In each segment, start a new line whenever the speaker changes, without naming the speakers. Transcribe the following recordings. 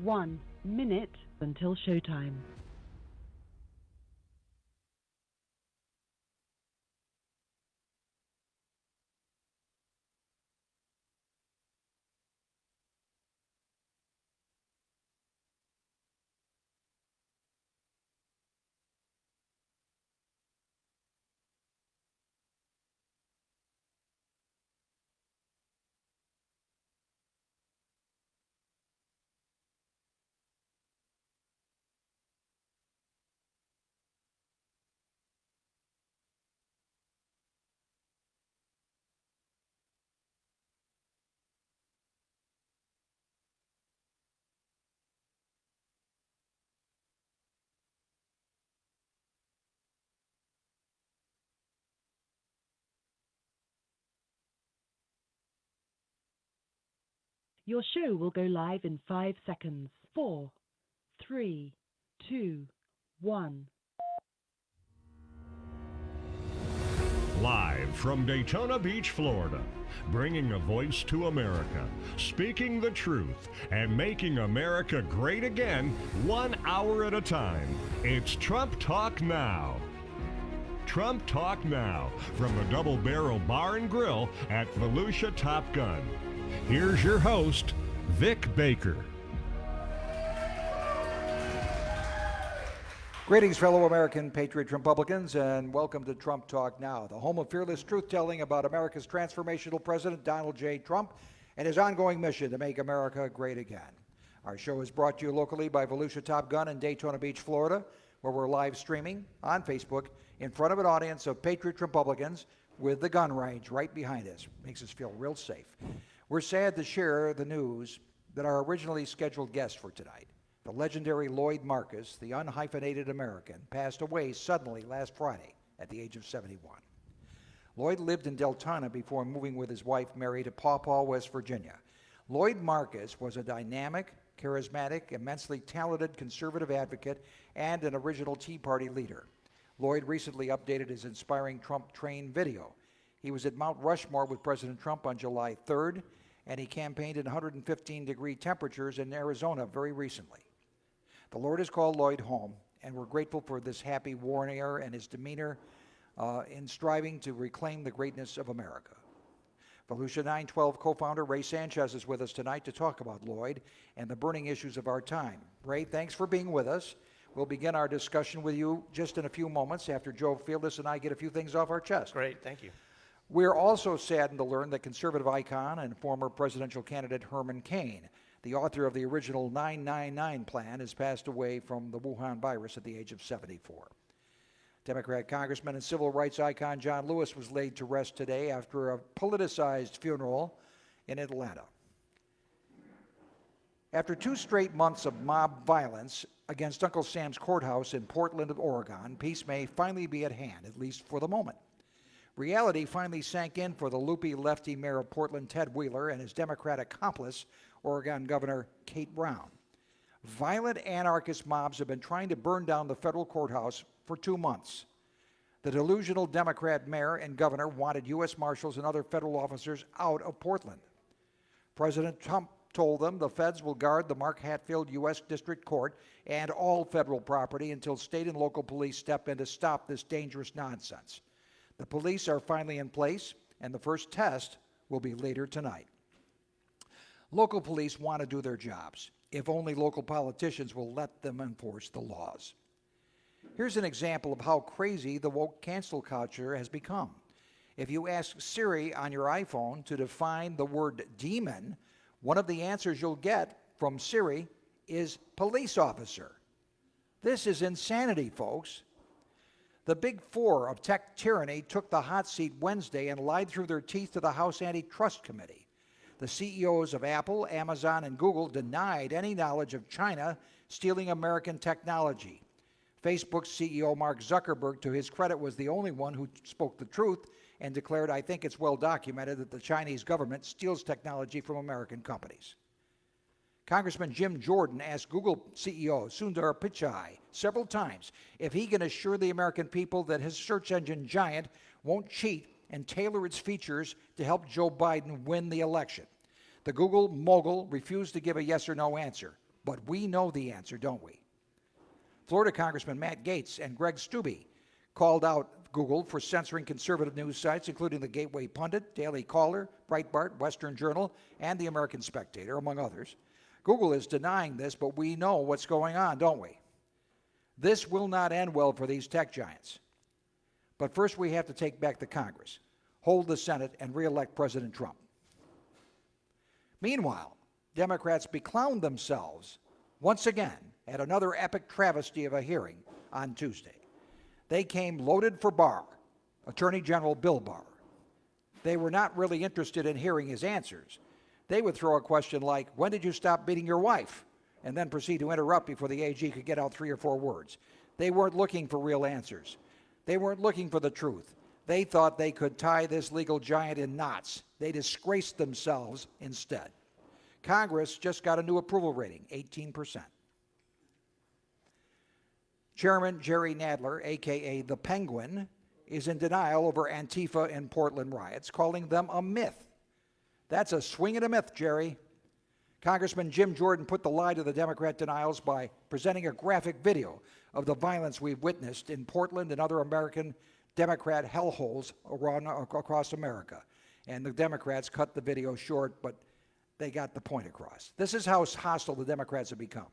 1 minute until showtime. Your show will go live in 5 seconds. 4, 3, 2, 1.
Live from Daytona Beach, Florida, bringing a voice to America, speaking the truth, and making America great again, 1 hour at a time. It's Trump Talk Now. Trump Talk Now from the Double Barrel Bar and Grill at Volusia Top Gun. Here's your host, Vic Baker.
Greetings, fellow American patriot Trumppublicans, and welcome to Trump Talk Now, the home of fearless truth-telling about America's transformational president, Donald J. Trump, and his ongoing mission to make America great again. Our show is brought to you locally by Volusia Top Gun in Daytona Beach, Florida, where we're live streaming on Facebook in front of an audience of patriot Trumppublicans with the gun range right behind us. Makes us feel real safe. We're sad to share the news that our originally scheduled guest for tonight, the legendary Lloyd Marcus, the unhyphenated American, passed away suddenly last Friday at the age of 71. Lloyd lived in Deltona before moving with his wife Mary to Paw Paw, West Virginia. Lloyd Marcus was a dynamic, charismatic, immensely talented conservative advocate and an original Tea Party leader. Lloyd recently updated his inspiring Trump train video. He was at Mount Rushmore with President Trump on July 3rd, and he campaigned in 115-degree temperatures in Arizona very recently. The Lord has called Lloyd home, and we're grateful for this happy warrior and his demeanor in striving to reclaim the greatness of America. Volusia 912 co-founder Ray Sanchez is with us tonight to talk about Lloyd and the burning issues of our time. Ray, thanks for being with us. We'll begin our discussion with you just in a few moments after Joe Fieldless and I get a few things off our chest.
Great, thank you.
We're also saddened to learn that conservative icon and former presidential candidate Herman Cain, the author of the original 999 plan, has passed away from the Wuhan virus at the age of 74. Democrat Congressman and civil rights icon John Lewis was laid to rest today after a politicized funeral in Atlanta. After 2 straight months of mob violence against Uncle Sam's Courthouse in Portland, Oregon, peace may finally be at hand, at least for the moment. Reality finally sank in for the loopy lefty mayor of Portland, Ted Wheeler, and his Democrat accomplice, Oregon Governor Kate Brown. Violent anarchist mobs have been trying to burn down the federal courthouse for 2 months. The delusional Democrat mayor and governor wanted U.S. Marshals and other federal officers out of Portland. President Trump told them the feds will guard the Mark Hatfield U.S. District Court and all federal property until state and local police step in to stop this dangerous nonsense. The police are finally in place, and the first test will be later tonight. Local police want to do their jobs, if only local politicians will let them enforce the laws. Here's an example of how crazy the woke cancel culture has become. If you ask Siri on your iPhone to define the word demon, one of the answers you'll get from Siri is police officer. This is insanity, folks. The Big Four of tech tyranny took the hot seat Wednesday and lied through their teeth to the House Antitrust Committee. The CEOs of Apple, Amazon, and Google denied any knowledge of China stealing American technology. Facebook's CEO Mark Zuckerberg, to his credit, was the only one who spoke the truth and declared, "I think it's well documented that the Chinese government steals technology from American companies." Congressman Jim Jordan asked Google CEO Sundar Pichai several times if he can assure the American people that his search engine giant won't cheat and tailor its features to help Joe Biden win the election. The Google mogul refused to give a yes or no answer, But we know the answer, don't we? Florida Congressman Matt Gaetz and Greg Steube called out Google for censoring conservative news sites, including the Gateway Pundit, Daily Caller, Breitbart, Western Journal, and the American Spectator, among others. Google is denying this, but we know what's going on, don't we? This will not end well for these tech giants. But first we have to take back the Congress, hold the Senate, and re-elect President Trump. Meanwhile, Democrats beclowned themselves once again at another epic travesty of a hearing on Tuesday. They came loaded for Barr, Attorney General Bill Barr. They were not really interested in hearing his answers. They would throw a question like, when did you stop beating your wife? And then proceed to interrupt before the AG could get out 3 or 4 words. They weren't looking for real answers. They weren't looking for the truth. They thought they could tie this legal giant in knots. They disgraced themselves instead. Congress just got a new approval rating, 18%. Chairman Jerry Nadler, a.k.a. the Penguin, is in denial over Antifa and Portland riots, calling them a myth. That's a swing and a myth, Jerry. Congressman Jim Jordan put the lie to the Democrat denials by presenting a graphic video of the violence we've witnessed in Portland and other American Democrat hellholes across America. And the Democrats cut the video short, but they got the point across. This is how hostile the Democrats have become.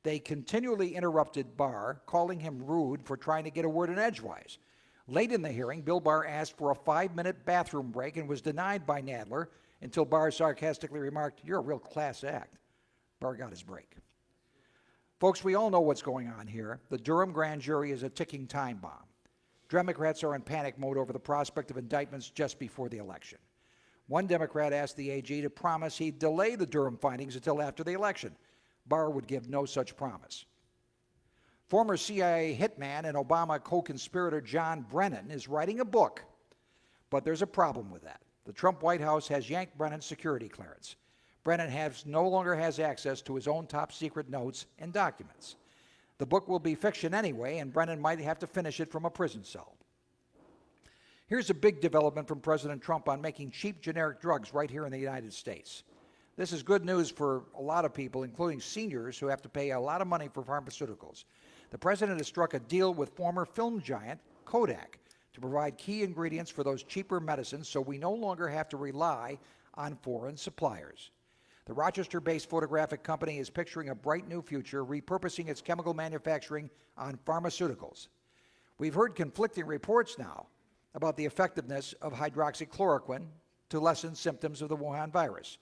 They continually interrupted Barr, calling him rude for trying to get a word in edgewise. Late in the hearing, Bill Barr asked for a 5-minute bathroom break and was denied by Nadler until Barr sarcastically remarked, "You're a real class act." Barr got his break. Folks, we all know what's going on here. The Durham grand jury is a ticking time bomb. Democrats are in panic mode over the prospect of indictments just before the election. One Democrat asked the AG to promise he'd delay the Durham findings until after the election. Barr would give no such promise. Former CIA hitman and Obama co-conspirator John Brennan is writing a book, but there's a problem with that. The Trump White House has yanked Brennan's security clearance. Brennan no longer has access to his own top-secret notes and documents. The book will be fiction anyway, and Brennan might have to finish it from a prison cell. Here's a big development from President Trump on making cheap generic drugs right here in the United States. This is good news for a lot of people, including seniors who have to pay a lot of money for pharmaceuticals. The president has struck a deal with former film giant Kodak to provide key ingredients for those cheaper medicines so we no longer have to rely on foreign suppliers. The Rochester-based photographic company is picturing a bright new future, repurposing its chemical manufacturing on pharmaceuticals. We've heard conflicting reports now about the effectiveness of hydroxychloroquine to lessen symptoms of the Wuhan virus.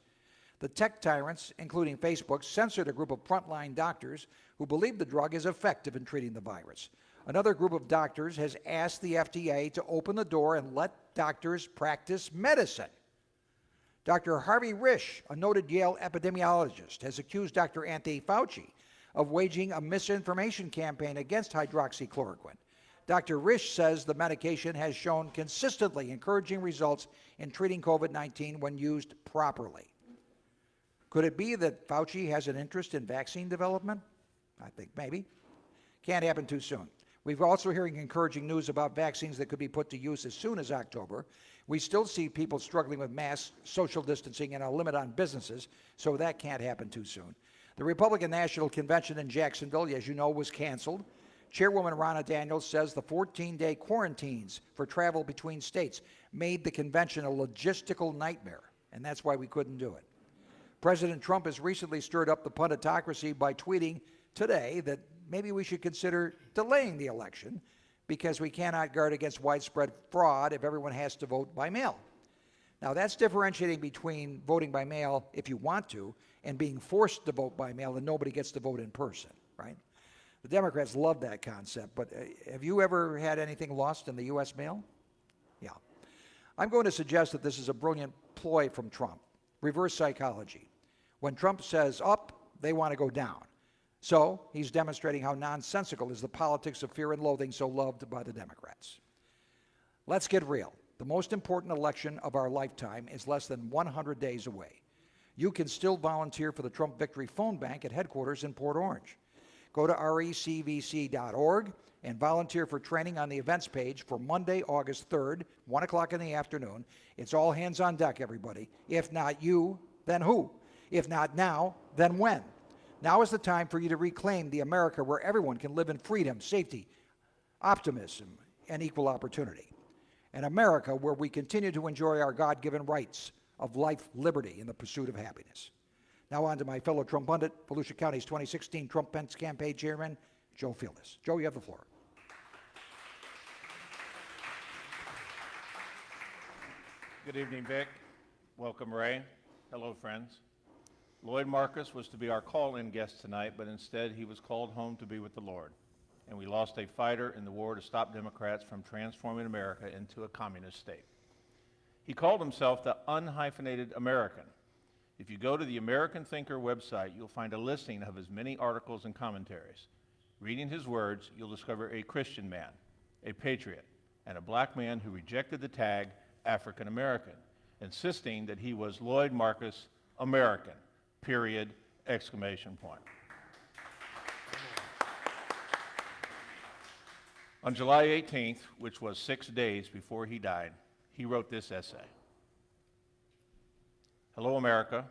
The tech tyrants, including Facebook, censored a group of frontline doctors who believe the drug is effective in treating the virus. Another group of doctors has asked the FDA to open the door and let doctors practice medicine. Dr. Harvey Risch, a noted Yale epidemiologist, has accused Dr. Anthony Fauci of waging a misinformation campaign against hydroxychloroquine. Dr. Risch says the medication has shown consistently encouraging results in treating COVID-19 when used properly. Could it be that Fauci has an interest in vaccine development? I think maybe. Can't happen too soon. We're also hearing encouraging news about vaccines that could be put to use as soon as October. We still see people struggling with masks, social distancing, and a limit on businesses, so that can't happen too soon. The Republican National Convention in Jacksonville, as you know, was canceled. Chairwoman Ronna Daniels says the 14-day quarantines for travel between states made the convention a logistical nightmare, and that's why we couldn't do it. President Trump has recently stirred up the punditocracy by tweeting today that maybe we should consider delaying the election because we cannot guard against widespread fraud if everyone has to vote by mail. Now, that's differentiating between voting by mail if you want to and being forced to vote by mail and nobody gets to vote in person, right? The Democrats love that concept, but have you ever had anything lost in the U.S. mail? Yeah. I'm going to suggest that this is a brilliant ploy from Trump, reverse psychology. When Trump says up, they want to go down. So he's demonstrating how nonsensical is the politics of fear and loathing so loved by the Democrats. Let's get real. The most important election of our lifetime is less than 100 days away. You can still volunteer for the Trump Victory Phone Bank at headquarters in Port Orange. Go to recvc.org and volunteer for training on the events page for Monday, August 3rd, 1 o'clock in the afternoon. It's all hands on deck, everybody. If not you, then who? If not now, then when? Now is the time for you to reclaim the America where everyone can live in freedom, safety, optimism, and equal opportunity. An America where we continue to enjoy our God-given rights of life, liberty, and the pursuit of happiness. Now on to my fellow Trump pundit, Volusia County's 2016 Trump-Pence campaign chairman, Joe Fieldus. Joe, you have the floor.
Good evening, Vic. Welcome, Ray. Hello, friends. Lloyd Marcus was to be our call-in guest tonight, but instead he was called home to be with the Lord. And we lost a fighter in the war to stop Democrats from transforming America into a communist state. He called himself the unhyphenated American. If you go to the American Thinker website, you'll find a listing of his many articles and commentaries. Reading his words, you'll discover a Christian man, a patriot, and a black man who rejected the tag African American, insisting that he was Lloyd Marcus American, period, exclamation point. On July 18th, which was 6 days before he died, he wrote this essay. Hello, America.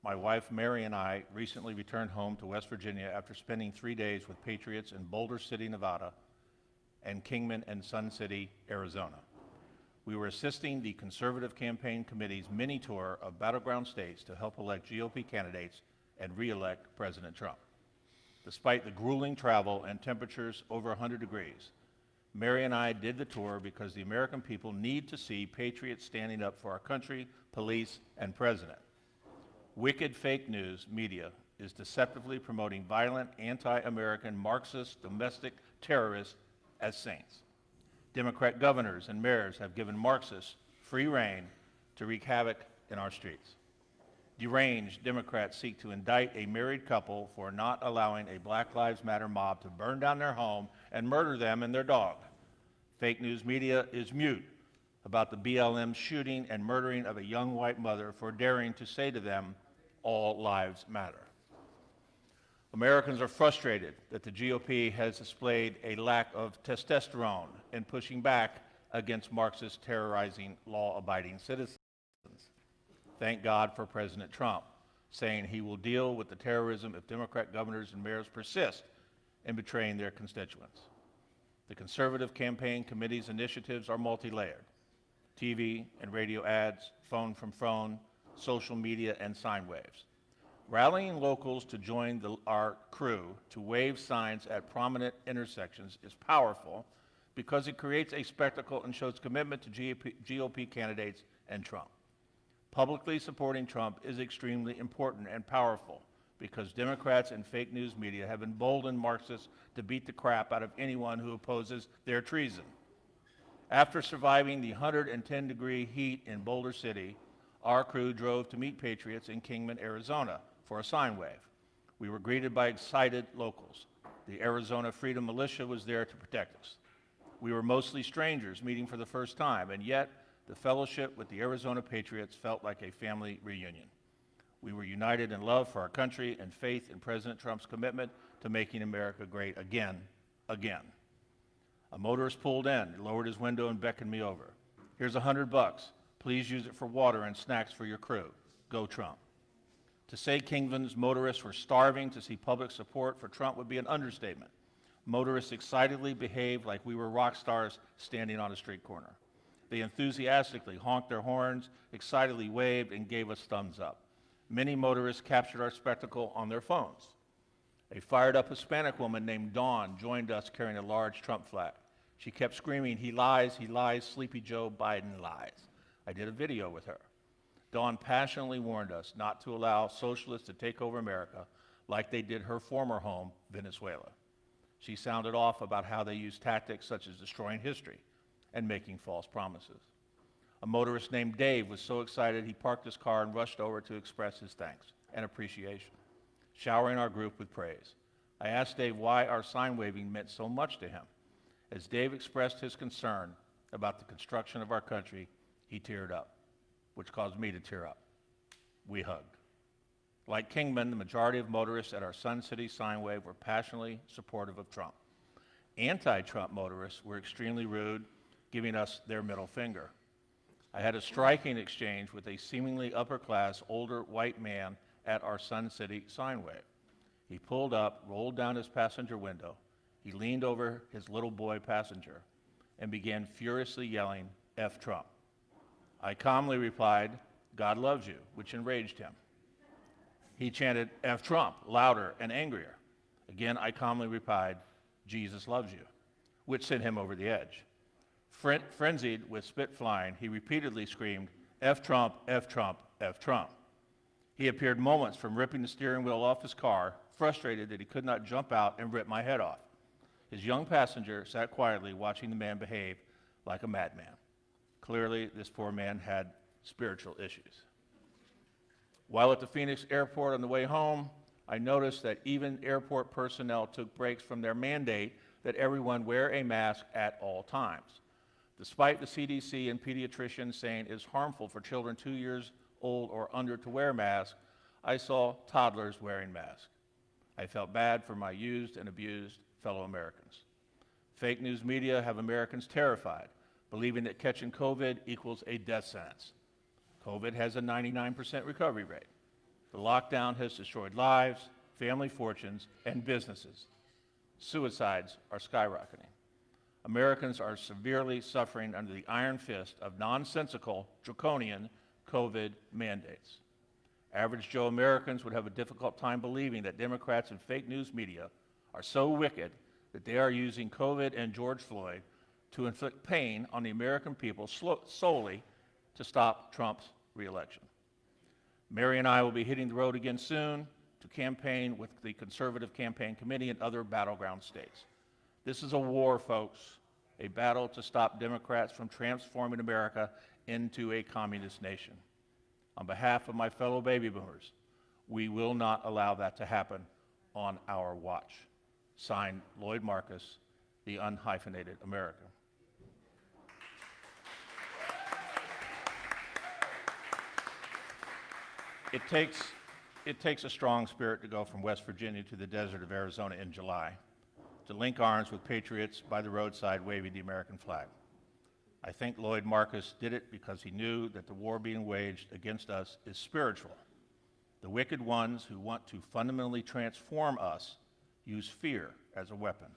My wife, Mary, and I recently returned home to West Virginia after spending 3 days with patriots in Boulder City, Nevada, and Kingman and Sun City, Arizona. We were assisting the Conservative Campaign Committee's mini tour of battleground states to help elect GOP candidates and re-elect President Trump. Despite the grueling travel and temperatures over 100 degrees, Mary and I did the tour because the American people need to see patriots standing up for our country, police, and president. Wicked fake news media is deceptively promoting violent, anti-American, Marxist, domestic terrorists as saints. Democrat governors and mayors have given Marxists free rein to wreak havoc in our streets. Deranged Democrats seek to indict a married couple for not allowing a Black Lives Matter mob to burn down their home and murder them and their dog. Fake news media is mute about the BLM shooting and murdering of a young white mother for daring to say to them, all lives matter. Americans are frustrated that the GOP has displayed a lack of testosterone in pushing back against Marxists terrorizing law-abiding citizens. Thank God for President Trump, saying he will deal with the terrorism if Democrat governors and mayors persist in betraying their constituents. The Conservative Campaign Committee's initiatives are multi-layered. TV and radio ads, phone from phone, social media, and sign waves. Rallying locals to join our crew to wave signs at prominent intersections is powerful because it creates a spectacle and shows commitment to GOP candidates and Trump. Publicly supporting Trump is extremely important and powerful because Democrats and fake news media have emboldened Marxists to beat the crap out of anyone who opposes their treason. After surviving the 110-degree heat in Boulder City, our crew drove to meet patriots in Kingman, Arizona for a sign wave. We were greeted by excited locals. The Arizona Freedom Militia was there to protect us. We were mostly strangers meeting for the first time, and yet the fellowship with the Arizona Patriots felt like a family reunion. We were united in love for our country and faith in President Trump's commitment to making America great again, again. A motorist pulled in, lowered his window, and beckoned me over. Here's $100. Please use it for water and snacks for your crew. Go Trump. To say Kingman's motorists were starving to see public support for Trump would be an understatement. Motorists excitedly behaved like we were rock stars standing on a street corner. They enthusiastically honked their horns, excitedly waved, and gave us thumbs up. Many motorists captured our spectacle on their phones. A fired-up Hispanic woman named Dawn joined us carrying a large Trump flag. She kept screaming, he lies, Sleepy Joe Biden lies. I did a video with her. Dawn passionately warned us not to allow socialists to take over America like they did her former home, Venezuela. She sounded off about how they use tactics such as destroying history and making false promises. A motorist named Dave was so excited he parked his car and rushed over to express his thanks and appreciation, showering our group with praise. I asked Dave why our sign waving meant so much to him. As Dave expressed his concern about the construction of our country, he teared up, which caused me to tear up. We hugged. Like Kingman, the majority of motorists at our Sun City sign wave were passionately supportive of Trump. Anti-Trump motorists were extremely rude, giving us their middle finger. I had a striking exchange with a seemingly upper-class, older white man at our Sun City sign wave. He pulled up, rolled down his passenger window. He leaned over his little boy passenger and began furiously yelling, "F Trump." I calmly replied, "God loves you," which enraged him. He chanted, "F Trump," louder and angrier. Again, I calmly replied, "Jesus loves you," which sent him over the edge. Frenzied with spit flying, he repeatedly screamed, "F Trump, F Trump, F Trump." He appeared moments from ripping the steering wheel off his car, frustrated that he could not jump out and rip my head off. His young passenger sat quietly watching the man behave like a madman. Clearly, this poor man had spiritual issues. While at the Phoenix airport on the way home, I noticed that even airport personnel took breaks from their mandate that everyone wear a mask at all times. Despite the CDC and pediatricians saying it is harmful for children 2 years old or under to wear masks, I saw toddlers wearing masks. I felt bad for my used and abused fellow Americans. Fake news media have Americans terrified, believing that catching COVID equals a death sentence. COVID has a 99% recovery rate. The lockdown has destroyed lives, family fortunes, and businesses. Suicides are skyrocketing. Americans are severely suffering under the iron fist of nonsensical, draconian COVID mandates. Average Joe Americans would have a difficult time believing that Democrats and fake news media are so wicked that they are using COVID and George Floyd to inflict pain on the American people solely to stop Trump's reelection. Mary and I will be hitting the road again soon to campaign with the Conservative Campaign Committee and other battleground states. This is a war, folks, a battle to stop Democrats from transforming America into a communist nation. On behalf of my fellow baby boomers, we will not allow that to happen on our watch. Signed, Lloyd Marcus, the Unhyphenated American. It takes a strong spirit to go from West Virginia to the desert of Arizona in July, to link arms with patriots by the roadside waving the American flag. I think Lloyd Marcus did it because he knew that the war being waged against us is spiritual. The wicked ones who want to fundamentally transform us use fear as a weapon.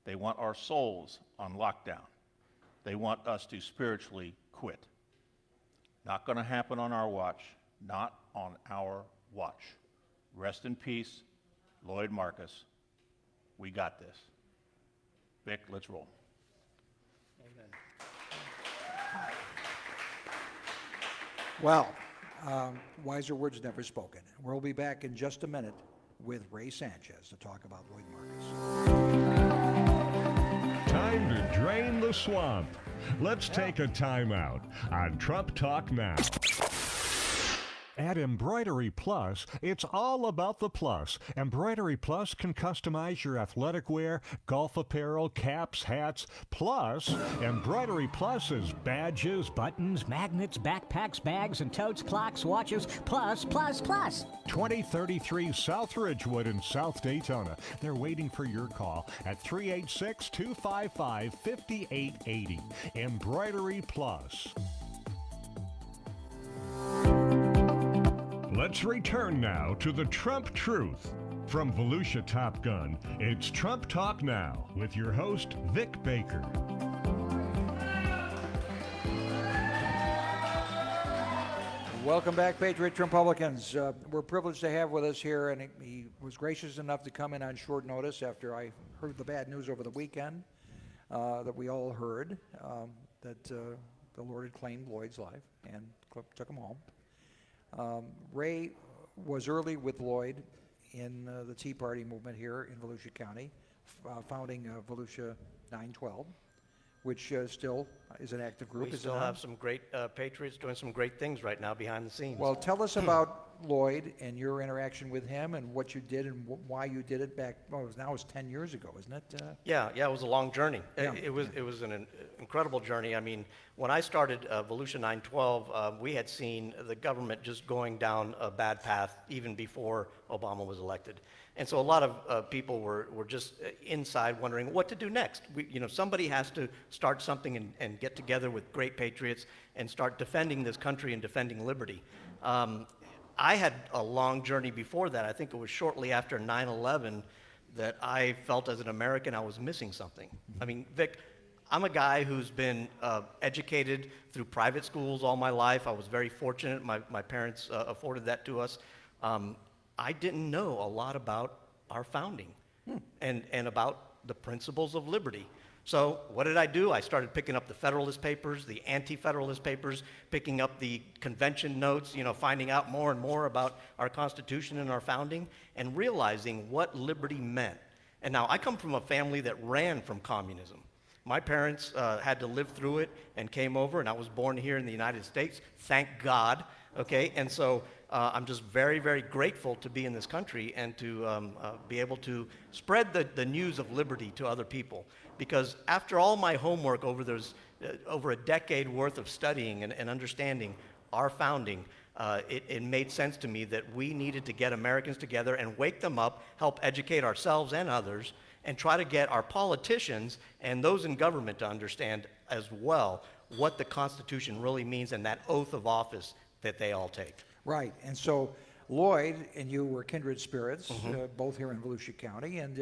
They want our souls on lockdown. They want us to spiritually quit. Not going to happen on our watch. Not on our watch. Rest in peace, Lloyd Marcus. We got this. Vic, let's roll.
Amen. Well, wiser words never spoken. We'll be back in just a minute with Ray Sanchez to talk about Lloyd Marcus.
Time to drain the swamp. Let's take a time out on Trump Talk Now. At Embroidery Plus, it's all about the plus. Embroidery Plus can customize your athletic wear, golf apparel, caps, hats. Plus, Embroidery Plus is badges,
buttons, magnets, backpacks, bags, and totes, clocks, watches, plus.
2033 South Ridgewood in South Daytona. They're waiting for your call at 386-255-5880. Embroidery Plus. Let's return now to the Trump Truth. From Volusia Top Gun, it's Trump Talk Now with your host, Vic Baker.
Welcome back, Patriot Republicans. We're privileged to have with us here, and he was gracious enough to come in on short notice after I heard the bad news over the weekend that we all heard, that the Lord had claimed Lloyd's life and took him home. Ray was early with Lloyd in the Tea Party movement here in Volusia County, founding Volusia 912, which still is an active group.
We still have some great patriots doing some great things right now behind the scenes.
Well, tell us about Lloyd and your interaction with him and what you did and why you did it back. Well, now it's 10 years ago, isn't it?
Yeah, it was a long journey.
Yeah.
It was an incredible journey. I mean, when I started Volusia 912, we had seen the government just going down a bad path even before Obama was elected. And so a lot of people were just inside wondering what to do next. Somebody has to start something and get together with great patriots and start defending this country and defending liberty. I had a long journey before that. I think it was shortly after 9/11 that I felt as an American I was missing something. I mean, Vic, I'm a guy who's been educated through private schools all my life. I was very fortunate. My parents afforded that to us. I didn't know a lot about our founding and about the principles of liberty. So what did I do? I started picking up the Federalist Papers, the Anti-Federalist Papers, picking up the convention notes, finding out more and more about our Constitution and our founding, and realizing what liberty meant. And now I come from a family that ran from communism. My parents had to live through it and came over, and I was born here in the United States, thank God, okay? And so I'm just very, very grateful to be in this country and to be able to spread the news of liberty to other people. Because after all my homework over a decade worth of studying and understanding our founding, it made sense to me that we needed to get Americans together and wake them up, help educate ourselves and others, and try to get our politicians and those in government to understand as well what the Constitution really means and that oath of office that they all take.
Right. And so Lloyd and you were kindred spirits, both here in Volusia County, and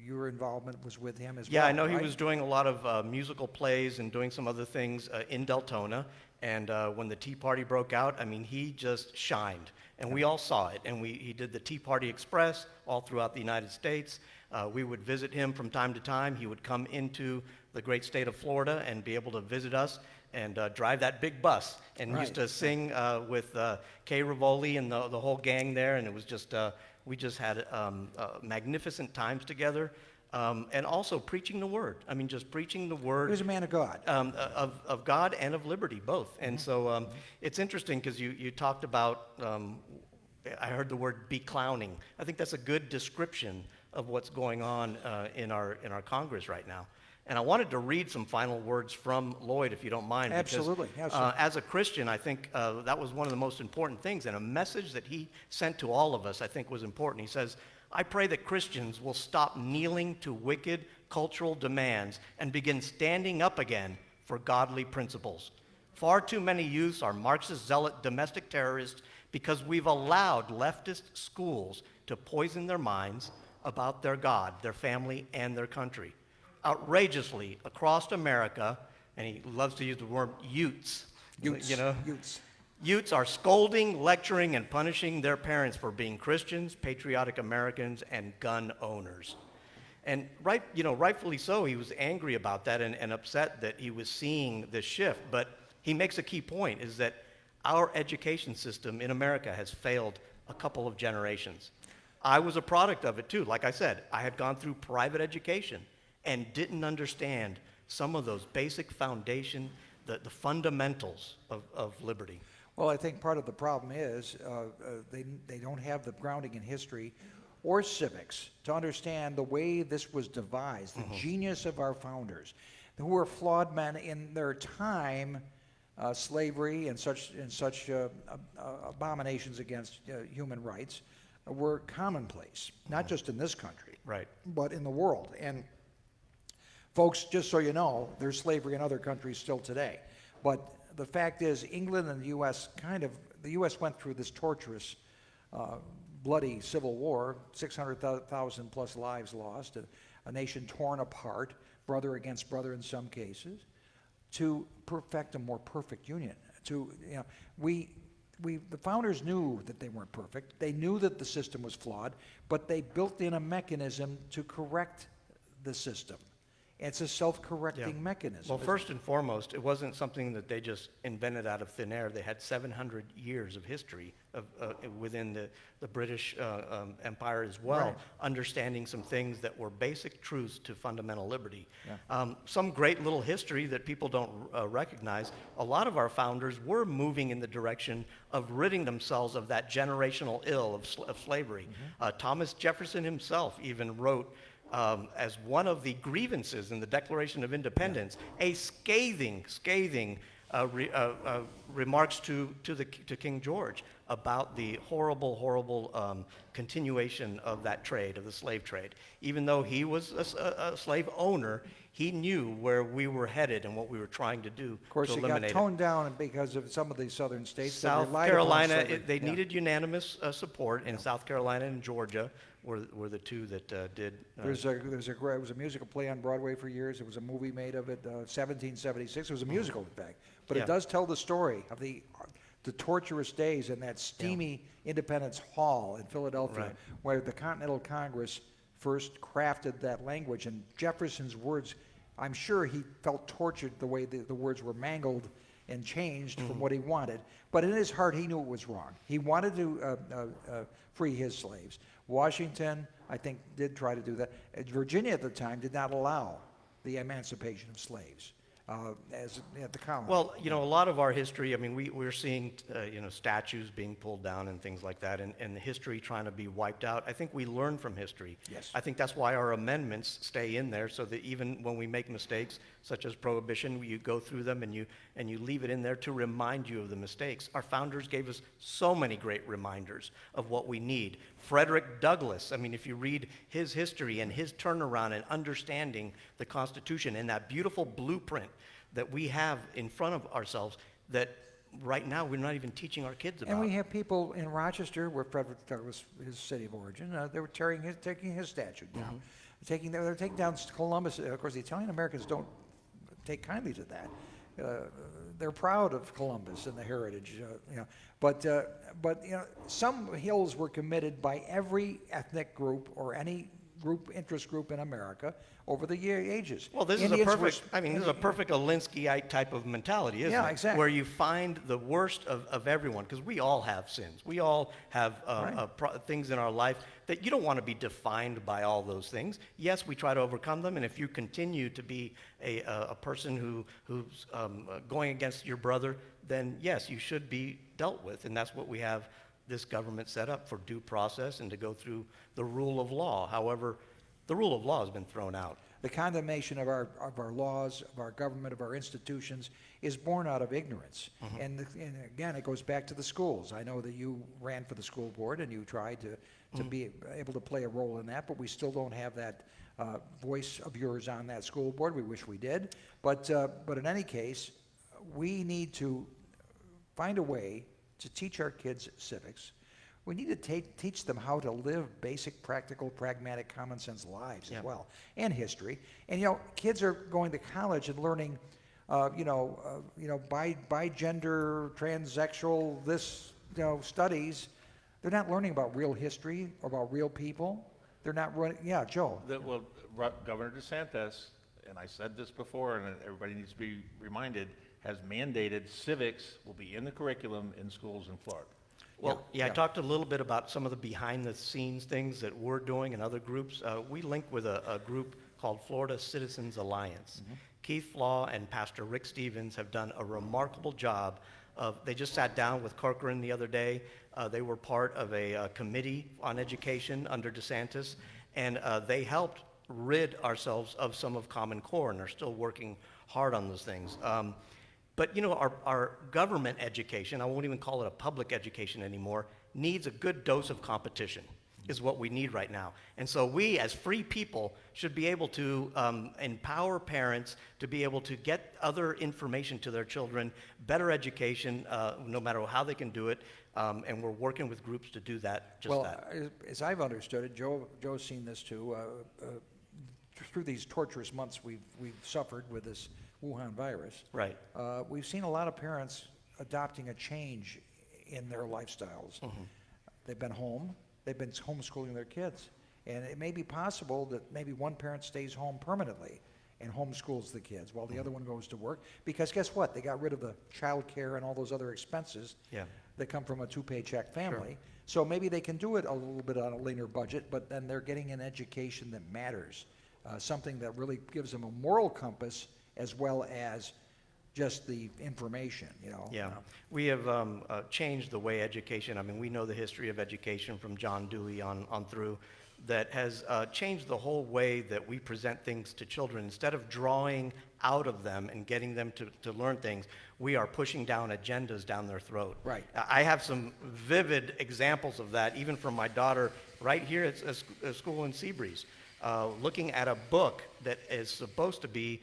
your involvement was with him as well.
Yeah, I know
right?
he was doing a lot of musical plays and doing some other things in Deltona. And when the Tea Party broke out, I mean, he just shined. And we all saw it. And he did the Tea Party Express all throughout the United States. We would visit him from time to time. He would come into the great state of Florida and be able to visit us and drive that big bus. And
Right.
used to sing with Kay Rivoli and the whole gang there. And it was just, we just had magnificent times together. And also preaching the word. I mean, just preaching the word.
He was a man of God.
Of God and of liberty, both. And so it's interesting because you talked about, I heard the word beclowning. I think that's a good description of what's going on in our Congress right now. And I wanted to read some final words from Lloyd, if you don't mind.
Absolutely.
Because,
Yes, sir.
as a Christian, I think that was one of the most important things. And a message that he sent to all of us, I think, was important. He says, I pray that Christians will stop kneeling to wicked cultural demands and begin standing up again for godly principles. Far too many youths are Marxist zealot domestic terrorists because we've allowed leftist schools to poison their minds about their God, their family, and their country. Outrageously, across America, and he loves to use the word Utes.
Utes. Utes.
Utes are scolding, lecturing, and punishing their parents for being Christians, patriotic Americans, and gun owners. And rightfully so, he was angry about that and upset that he was seeing this shift. But he makes a key point, is that our education system in America has failed a couple of generations. I was a product of it too. Like I said, I had gone through private education and didn't understand some of those basic foundation, the fundamentals of liberty.
Well, I think part of the problem is they don't have the grounding in history or civics to understand the way this was devised, the genius of our founders, who were flawed men in their time. Slavery and such abominations against human rights were commonplace, not just in this country,
Right.
but in the world. And folks, just so you know, there's slavery in other countries still today. But the fact is, England and the U.S. the U.S. went through this torturous, bloody civil war, 600,000 plus lives lost, a nation torn apart, brother against brother in some cases, to perfect a more perfect union. The founders knew that they weren't perfect. They knew that the system was flawed, but they built in a mechanism to correct the system. It's a self-correcting mechanism.
Well, first and foremost, it wasn't something that they just invented out of thin air. They had 700 years of history within the British Empire as well,
Right.
understanding some things that were basic truths to fundamental liberty. Yeah. Some great little history that people don't recognize. A lot of our founders were moving in the direction of ridding themselves of that generational ill of slavery. Thomas Jefferson himself even wrote, as one of the grievances in the Declaration of Independence, a scathing remarks to King George about the horrible continuation of that trade, of the slave trade. Even though he was a slave owner, He knew where we were headed and what we were trying to do
Of course,
to
it got
eliminate it.
toned down because of some of the southern states that
South
relied upon
Carolina,
slavery.
they
Yeah.
needed unanimous support, and South Carolina and Georgia were the two that did.
It was a musical play on Broadway for years. There was a movie made of it, 1776. It was a musical, in fact. But
Yeah.
it does tell the story of the torturous days in that steamy Independence Hall in Philadelphia,
Right.
where the Continental Congress first crafted that language. And Jefferson's words, I'm sure he felt tortured the way the words were mangled and changed from what he wanted. But in his heart, he knew it was wrong. He wanted to free his slaves. Washington, I think, did try to do that. Virginia at the time did not allow the emancipation of slaves as at the colony.
Well, a lot of our history, I mean, we're seeing, statues being pulled down and things like that, and the history trying to be wiped out. I think we learn from history.
Yes.
I think that's why our amendments stay in there, so that even when we make mistakes, such as prohibition, you go through them and you leave it in there to remind you of the mistakes. Our founders gave us so many great reminders of what we need. Frederick Douglass, I mean, if you read his history and his turnaround and understanding the Constitution and that beautiful blueprint that we have in front of ourselves, that right now we're not even teaching our kids about.
And we have people in Rochester, where Frederick Douglass, his city of origin, they were taking his statue down. They're taking down Columbus. Of course, the Italian Americans don't take kindly to that. They're proud of Columbus and the heritage, But some hills were committed by every ethnic group or any interest group in America over the ages.
Well, this is a perfect Alinskyite type of mentality, isn't it?
Yeah, exactly.
Where you find the worst of everyone, because we all have sins. We all have things in our life that you don't want to be defined by all those things. Yes, we try to overcome them, and if you continue to be a person who's going against your brother, then yes, you should be dealt with, and that's what we have this government set up for, due process and to go through the rule of law. However, the rule of law has been thrown out.
The condemnation of our laws, of our government, of our institutions is born out of ignorance. And again, it goes back to the schools. I know that you ran for the school board and you tried to be able to play a role in that, but we still don't have that voice of yours on that school board. We wish we did. But in any case, we need to find a way to teach our kids civics. We need to teach them how to live basic, practical, pragmatic, common sense lives as well, and history. And kids are going to college and learning, by gender, transsexual, studies. They're not learning about real history or about real people. They're not running. Yeah, Joe.
Governor DeSantis, and I said this before, and everybody needs to be reminded, has mandated civics will be in the curriculum in schools in Florida.
Well, I talked a little bit about some of the behind-the-scenes things that we're doing and other groups. We link with a group called Florida Citizens Alliance. Keith Flaw and Pastor Rick Stevens have done a remarkable job they just sat down with Corcoran the other day. They were part of a committee on education under DeSantis, and they helped rid ourselves of some of Common Core, and are still working hard on those things. But our government education, I won't even call it a public education anymore, needs a good dose of competition, is what we need right now. And so we, as free people, should be able to empower parents to be able to get other information to their children, better education, no matter how they can do it, and we're working with groups to do that,
as I've understood it, Joe's seen this too, through these torturous months we've suffered with this Wuhan virus.
Right.
We've seen a lot of parents adopting a change in their lifestyles. They've been home. They've been homeschooling their kids. And it may be possible that maybe one parent stays home permanently and homeschools the kids while the other one goes to work. Because guess what? They got rid of the child care and all those other expenses that come from a two-paycheck family. So maybe they can do it a little bit on a leaner budget, but then they're getting an education that matters, something that really gives them a moral compass as well as just the information,
We have changed the way education, I mean, we know the history of education from John Dewey on through, that has changed the whole way that we present things to children. Instead of drawing out of them and getting them to learn things, we are pushing down agendas down their throat.
Right.
I have some vivid examples of that, even from my daughter right here at school in Seabreeze. looking at a book that is supposed to be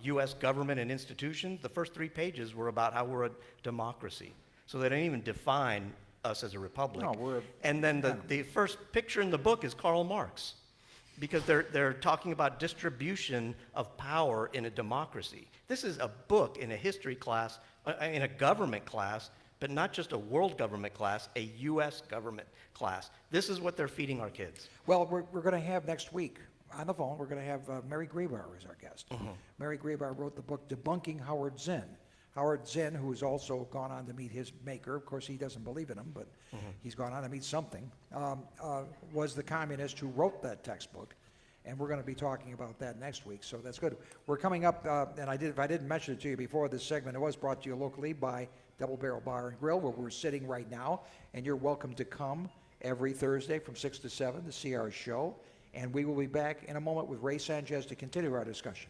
U.S. government and institutions. The first 3 pages were about how we're a democracy. So they didn't even define us as a republic.
No,
and then the first picture in the book is Karl Marx, because they're talking about distribution of power in a democracy. This is a book in a history class, in a government class, but not just a world government class, a U.S. government class. This is what they're feeding our kids.
Well, we're going to have next week on the phone, we're going to have Mary Grabar as our guest. Mary Grabar wrote the book Debunking Howard Zinn. Howard Zinn, who has also gone on to meet his maker, of course he doesn't believe in him, but he's gone on to meet something, was the communist who wrote that textbook. And we're going to be talking about that next week, so that's good. We're coming up, and if I didn't mention it to you before this segment, it was brought to you locally by Double Barrel Bar and Grill, where we're sitting right now, and you're welcome to come every Thursday from 6 to 7 to see our show. And we will be back in a moment with Ray Sanchez to continue our discussion.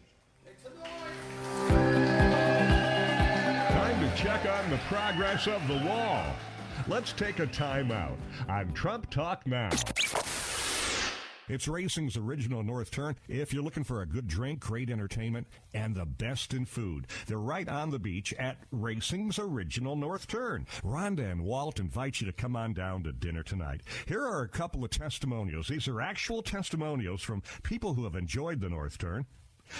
Time to check on the progress of the wall. Let's take a time out on Trump Talk Now. It's Racing's original North Turn. If you're looking for a good drink, great entertainment, and the best in food, they're right on the beach at Racing's original North Turn. Rhonda and Walt invite you to come on down to dinner tonight. Here are a couple of testimonials. These are actual testimonials from people who have enjoyed the North Turn.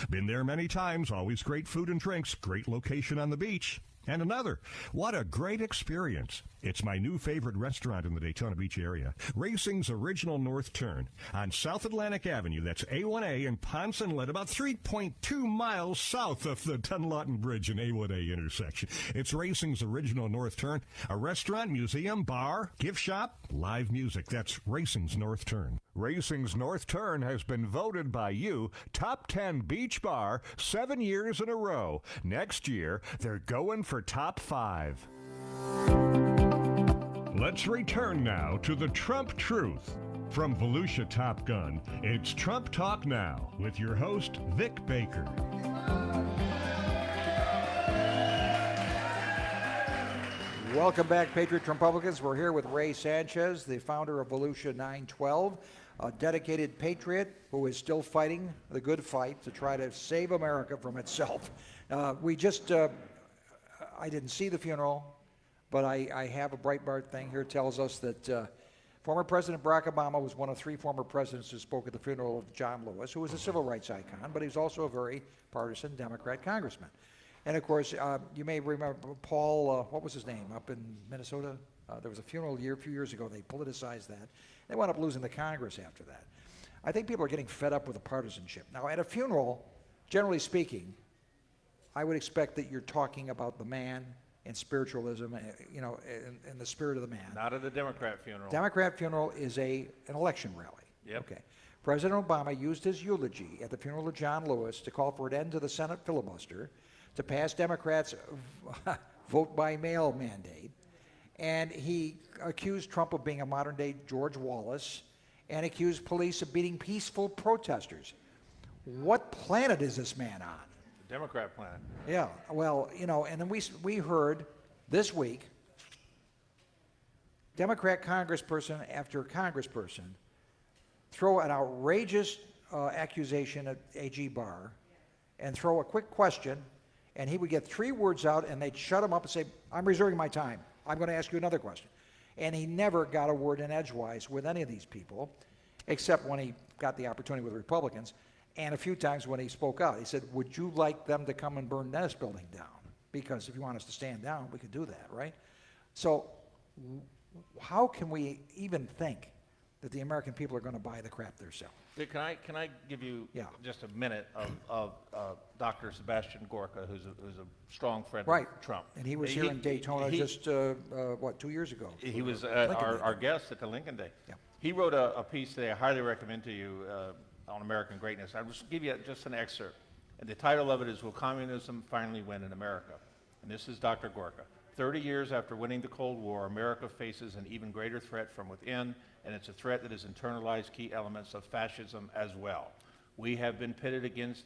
Been there many times, always great food and drinks, great location on the beach. And another, what a great experience. It's my new favorite restaurant in the Daytona Beach area, Racing's Original North Turn on South Atlantic Avenue. That's A1A in Ponce Inlet, about 3.2 miles south of the Dunlawton Bridge and A1A intersection. It's Racing's Original North Turn, a restaurant, museum, bar, gift shop, live music. That's Racing's North Turn. Racing's North Turn has been voted by you top 10 beach bar 7 years in a row. Next year, they're going for top 5. Let's return now to the Trump Truth. From Volusia Top Gun, it's Trump Talk Now with your host, Vic Baker.
Welcome back, Patriot Republicans. We're here with Ray Sanchez, the founder of Volusia 912, a dedicated patriot who is still fighting the good fight to try to save America from itself. I didn't see the funeral, but I have a Breitbart thing here tells us that former President Barack Obama was one of 3 former presidents who spoke at the funeral of John Lewis, who was a civil rights icon, but he was also a very partisan Democrat congressman. And of course, you may remember Paul, what was his name, up in Minnesota? There was a funeral a few years ago. They politicized that. They wound up losing the Congress after that. I think people are getting fed up with the partisanship. Now, at a funeral, generally speaking, I would expect that you're talking about the man and spiritualism, and the spirit of the man.
Not at a Democrat funeral.
Democrat funeral is an election rally.
Yep.
Okay. President Obama used his eulogy at the funeral of John Lewis to call for an end to the Senate filibuster, to pass Democrats' vote by mail mandate, and he accused Trump of being a modern-day George Wallace and accused police of beating peaceful protesters. What planet is this man on?
The Democrat planet.
Yeah, well, and then we heard this week Democrat congressperson after congressperson throw an outrageous accusation at AG Barr and throw a quick question, and he would get 3 words out, and they'd shut him up and say, I'm reserving my time. I'm going to ask you another question. And he never got a word in edgewise with any of these people, except when he got the opportunity with Republicans, and a few times when he spoke out. He said, would you like them to come and burn this building down? Because if you want us to stand down, we could do that, right? So how can we even think that the American people are going to buy the crap they're selling?
Dick, can I give you just a minute of Dr. Sebastian Gorka, who's a strong friend of Trump.
And he was here in Daytona just, 2 years ago?
He was our guest at the Lincoln Day.
Yeah.
He wrote a piece today I highly recommend to you on American greatness. I'll just give you just an excerpt. And the title of it is, Will Communism Finally Win in America? And this is Dr. Gorka. 30 years after winning the Cold War, America faces an even greater threat from within, and it's a threat that has internalized key elements of fascism as well. We have been pitted against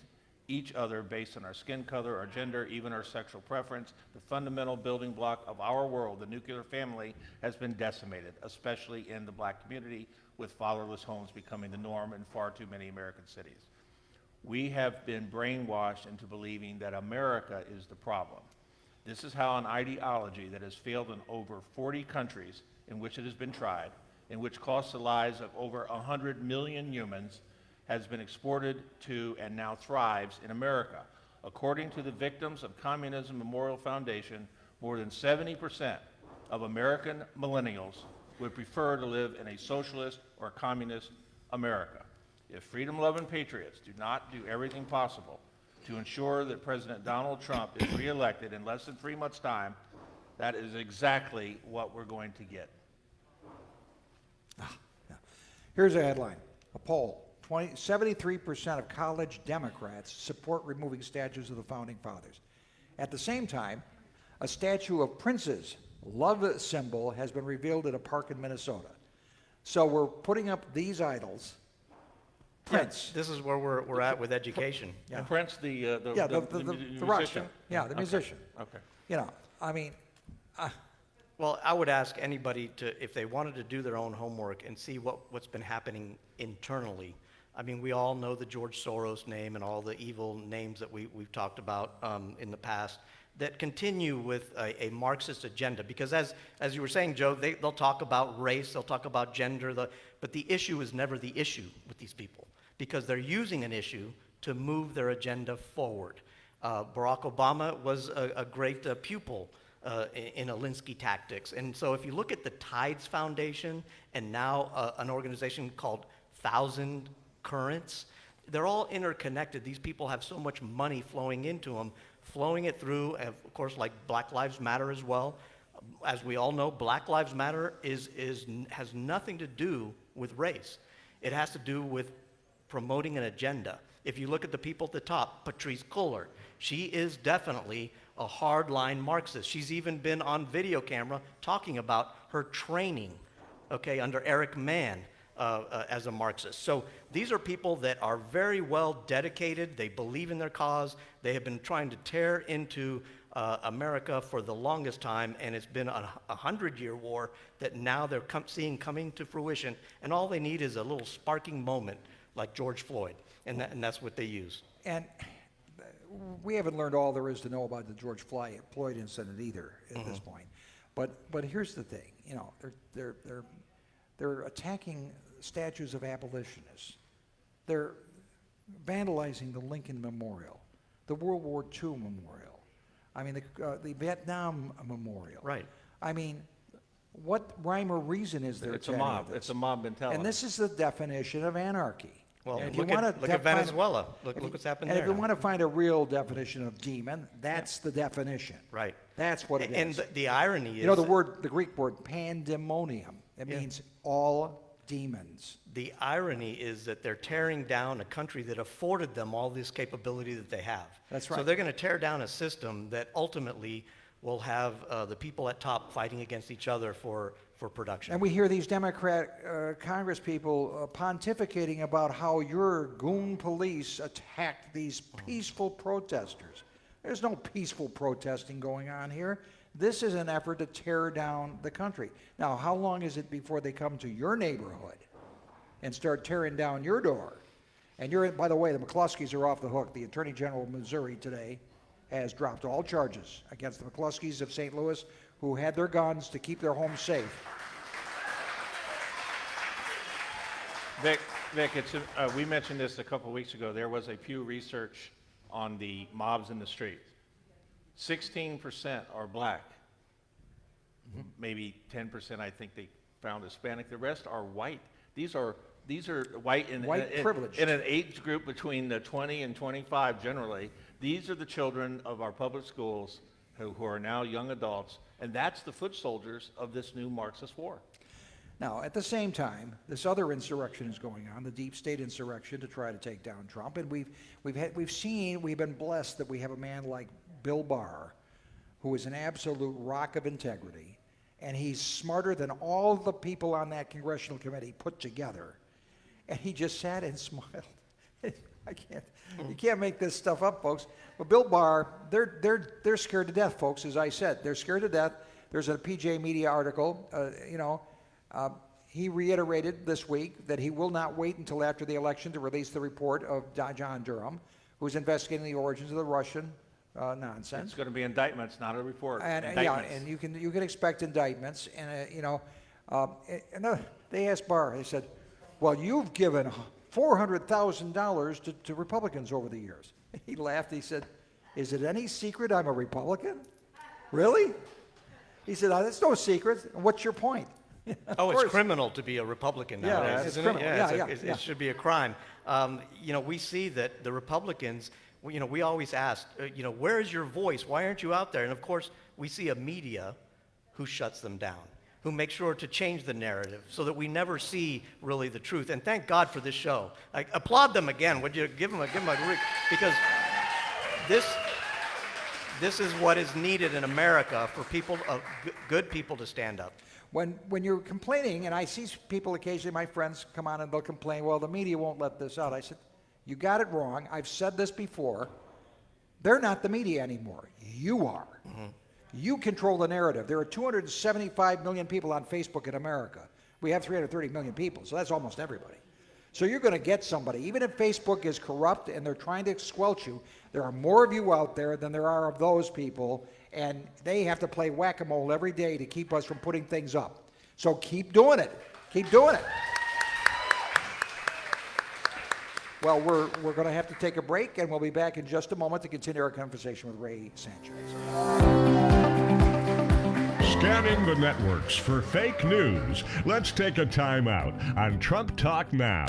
each other based on our skin color, our gender, even our sexual preference. The fundamental building block of our world, the nuclear family, has been decimated, especially in the black community, with fatherless homes becoming the norm in far too many American cities. We have been brainwashed into believing that America is the problem. This is how an ideology that has failed in over 40 countries in which it has been tried, in which costs the lives of over 100 million humans, has been exported to and now thrives in America. According to the Victims of Communism Memorial Foundation, more than 70% of American millennials would prefer to live in a socialist or communist America. If freedom-loving patriots do not do everything possible to ensure that President Donald Trump is reelected in less than 3 months' time, that is exactly what we're going to get.
Here's a headline. A poll. 73% of college Democrats support removing statues of the Founding Fathers. At the same time, a statue of Prince's love symbol has been revealed at a park in Minnesota. So we're putting up these idols. Prince.
Yeah, this is where we're at with education.
Yeah.
And Prince, the
rock
musician?
star. Yeah, the musician.
Okay.
You know, I mean,
Well, I would ask anybody to, if they wanted to do their own homework and see what's been happening internally. I mean, we all know the George Soros name and all the evil names that we've talked about in the past that continue with a Marxist agenda. Because as you were saying, Joe, they'll talk about race, they'll talk about gender, but the issue is never the issue with these people because they're using an issue to move their agenda forward. Barack Obama was a great pupil in Alinsky tactics. And so if you look at the Tides Foundation and now an organization called Thousand Currents, they're all interconnected. These people have so much money flowing into them, flowing it through, of course, like Black Lives Matter as well. As we all know, Black Lives Matter has nothing to do with race. It has to do with promoting an agenda. If you look at the people at the top, Patrice Cullor, she is definitely a hardline Marxist. She's even been on video camera talking about her training, okay, under Eric Mann as a Marxist. So these are people that are very well dedicated. They believe in their cause. They have been trying to tear into America for the longest time, and it's been a 100-year war that now they're seeing coming to fruition, and all they need is a little sparking moment like George Floyd, and that's what they use.
and we haven't learned all there is to know about the George Floyd incident either at this point. But here's the thing, you know, they're attacking statues of abolitionists. They're vandalizing the Lincoln Memorial, the World War II Memorial. I mean, the Vietnam Memorial.
Right.
I mean, what rhyme or reason is there
It's
to
a
any of
mob.
this?
It's a mob mentality.
And this is the definition of anarchy.
Well,
And if
look
you wanna
at Venezuela. Look what's happened
and
there.
if you want to find a real definition of demon, that's the definition.
Right.
That's what it is.
And the irony is,
You know the Greek word pandemonium. It means all demons.
the irony is that they're tearing down a country that afforded them all this capability that they have.
That's
So
right.
they're going to tear down a system that ultimately will have the people at top fighting against each other for production.
And we hear these Democrat Congress people pontificating about how your goon police attacked these peaceful protesters. There's no peaceful protesting going on here. This is an effort to tear down the country. Now, how long is it before they come to your neighborhood and start tearing down your door? And by the way, the McCluskeys are off the hook. The Attorney General of Missouri today has dropped all charges against the McCluskeys of St. Louis who had their guns to keep their homes safe.
Vic, we mentioned this a couple of weeks ago. There was a Pew Research on the mobs in the streets. 16% are black. Maybe 10%, I think they found Hispanic. The rest are white. These are white
Privileged.
in an age group between 20 and 25 generally. These are the children of our public schools who are now young adults, and that's the foot soldiers of this new Marxist war.
Now, at the same time, this other insurrection is going on, the deep state insurrection to try to take down Trump. And we've been blessed that we have a man like Bill Barr, who is an absolute rock of integrity, and he's smarter than all the people on that congressional committee put together. And he just sat and smiled. I can't. You can't make this stuff up, folks. But Bill Barr, they're scared to death, folks. As I said, they're scared to death. There's a PJ Media article. He reiterated this week that he will not wait until after the election to release the report of John Durham, who's investigating the origins of the Russian nonsense.
It's going to be indictments, not a report.
And
Indictments.
and you can expect indictments. And they asked Barr. They said, "Well, you've given $400,000 to Republicans over the years." He laughed. He said, "Is it any secret I'm a Republican? Really?" He said, "That's no secret. What's your point?"
Oh, it's criminal to be a Republican nowadays,
it's
isn't
criminal.
it? It should be a crime. We see that the Republicans, we always ask, where is your voice? Why aren't you out there? And of course, we see a media who shuts them down, who makes sure to change the narrative so that we never see really the truth. And thank God for this show. I applaud them again. Would you give them a because this is what is needed in America for people, good people, to stand up.
When you're complaining, and I see people occasionally, my friends come on and they'll complain, well, the media won't let this out. I said, you got it wrong. I've said this before. They're not the media anymore. You are. Mm-hmm. You control the narrative. There are 275 million people on Facebook in America. We have 330 million people, so that's almost everybody. So you're going to get somebody. Even if Facebook is corrupt and they're trying to squelch you, there are more of you out there than there are of those people, and they have to play whack-a-mole every day to keep us from putting things up. So keep doing it. Keep doing it. Well, we're going to have to take a break, and we'll be back in just a moment to continue our conversation with Ray Sanchez.
Scanning the networks for fake news. Let's take a time out on Trump Talk Now.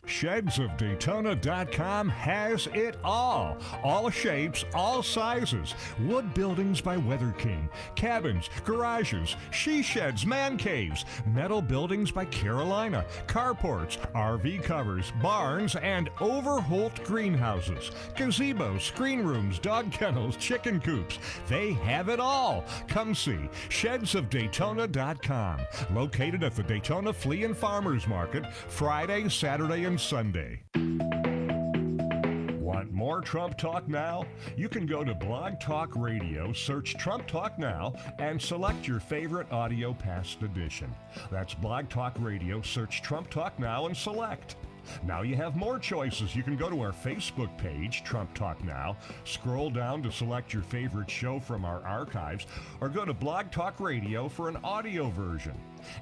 ShedsOfDaytona.com has it all. All shapes, all sizes. Wood buildings by Weather King. Cabins, garages, she sheds, man caves. Metal buildings by Carolina. Carports, RV covers, barns, and Overholt greenhouses. Gazebos, screen rooms, dog kennels, chicken coops. They have it all. Come see ShedsOfDaytona.com. Located at the Daytona Flea and Farmers Market, Friday, Saturday, and Sunday. Want more Trump Talk Now? You can go to Blog Talk Radio, search Trump Talk Now, and select your favorite audio past edition. That's Blog Talk Radio, search Trump Talk Now, and select. Now you have more choices. You can go to our Facebook page, Trump Talk Now, scroll down to select your favorite show from our archives, or go to Blog Talk Radio for an audio version.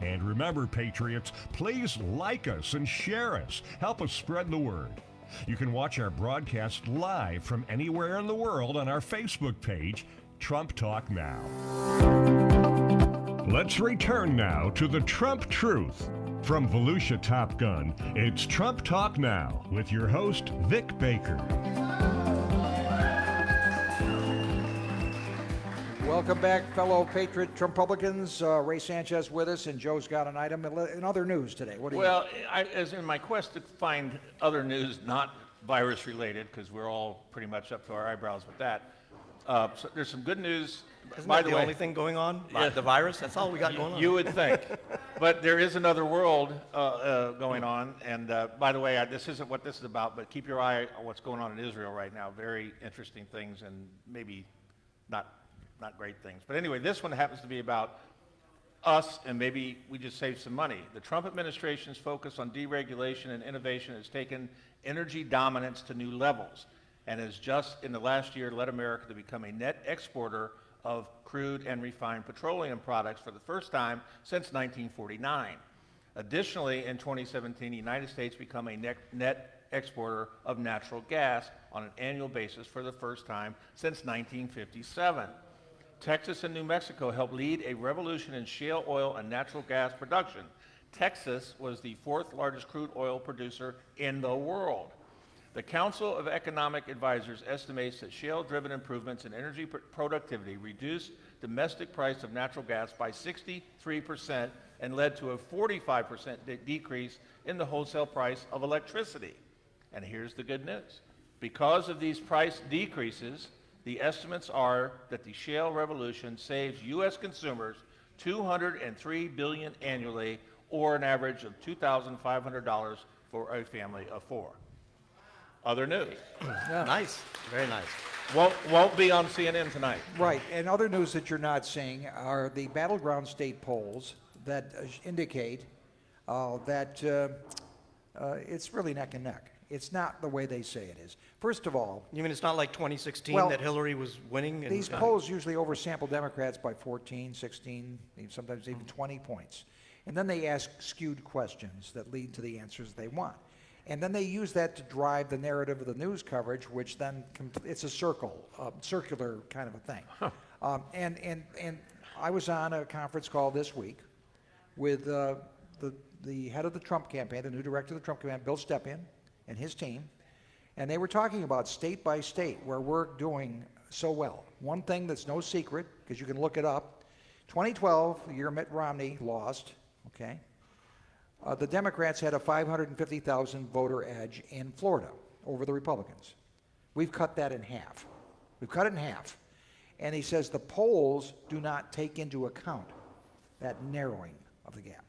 And remember, Patriots, please like us and share us. Help us spread the word. You can watch our broadcast live from anywhere in the world on our Facebook page, Trump Talk Now. Let's return now to the Trump Truth. From Volusia Top Gun, it's Trump Talk Now with your host, Vic Baker.
Welcome back, fellow Patriot Trumpublicans. Ray Sanchez with us, and Joe's got an item in other news today. What do you?
Well, as in my quest to find other news not virus-related, because we're all pretty much up to our eyebrows with that, so there's some good news.
Isn't that the only thing going on?
Yeah.
The virus? That's all we got going on.
You would think. But there is another world going on. And by the way, this isn't what this is about, but keep your eye on what's going on in Israel right now. Very interesting things, and maybe not great things. But anyway, this one happens to be about us, and maybe we just save some money. The Trump administration's focus on deregulation and innovation has taken energy dominance to new levels, and has just in the last year led America to become a net exporter of crude and refined petroleum products for the first time since 1949. Additionally, in 2017, the United States became a net exporter of natural gas on an annual basis for the first time since 1957. Texas and New Mexico helped lead a revolution in shale oil and natural gas production. Texas was the fourth largest crude oil producer in the world. The Council of Economic Advisors estimates that shale-driven improvements in energy productivity reduced domestic price of natural gas by 63% and led to a 45% decrease in the wholesale price of electricity. And here's the good news. Because of these price decreases, the estimates are that the shale revolution saves U.S. consumers $203 billion annually, or an average of $2,500 for a family of four. Other news.
Nice, very nice.
Won't be on CNN tonight.
Right, and other news that you're not seeing are the battleground state polls that indicate that it's really neck and neck. It's not the way they say it is. First of all,
You mean it's not like 2016
Well,
that Hillary was winning? And,
these polls usually oversample Democrats by 14, 16, sometimes even 20 points. And then they ask skewed questions that lead to the answers they want. And then they use that to drive the narrative of the news coverage, which then, it's a circular kind of a thing. And I was on a conference call this week with the head of the Trump campaign, the new director of the Trump campaign, Bill Stepien, and his team. And they were talking about state by state where we're doing so well. One thing that's no secret, because you can look it up, 2012, the year Mitt Romney lost, okay, the Democrats had a 550,000 voter edge in Florida over the Republicans. We've cut that in half. We've cut it in half. And he says the polls do not take into account that narrowing of the gap.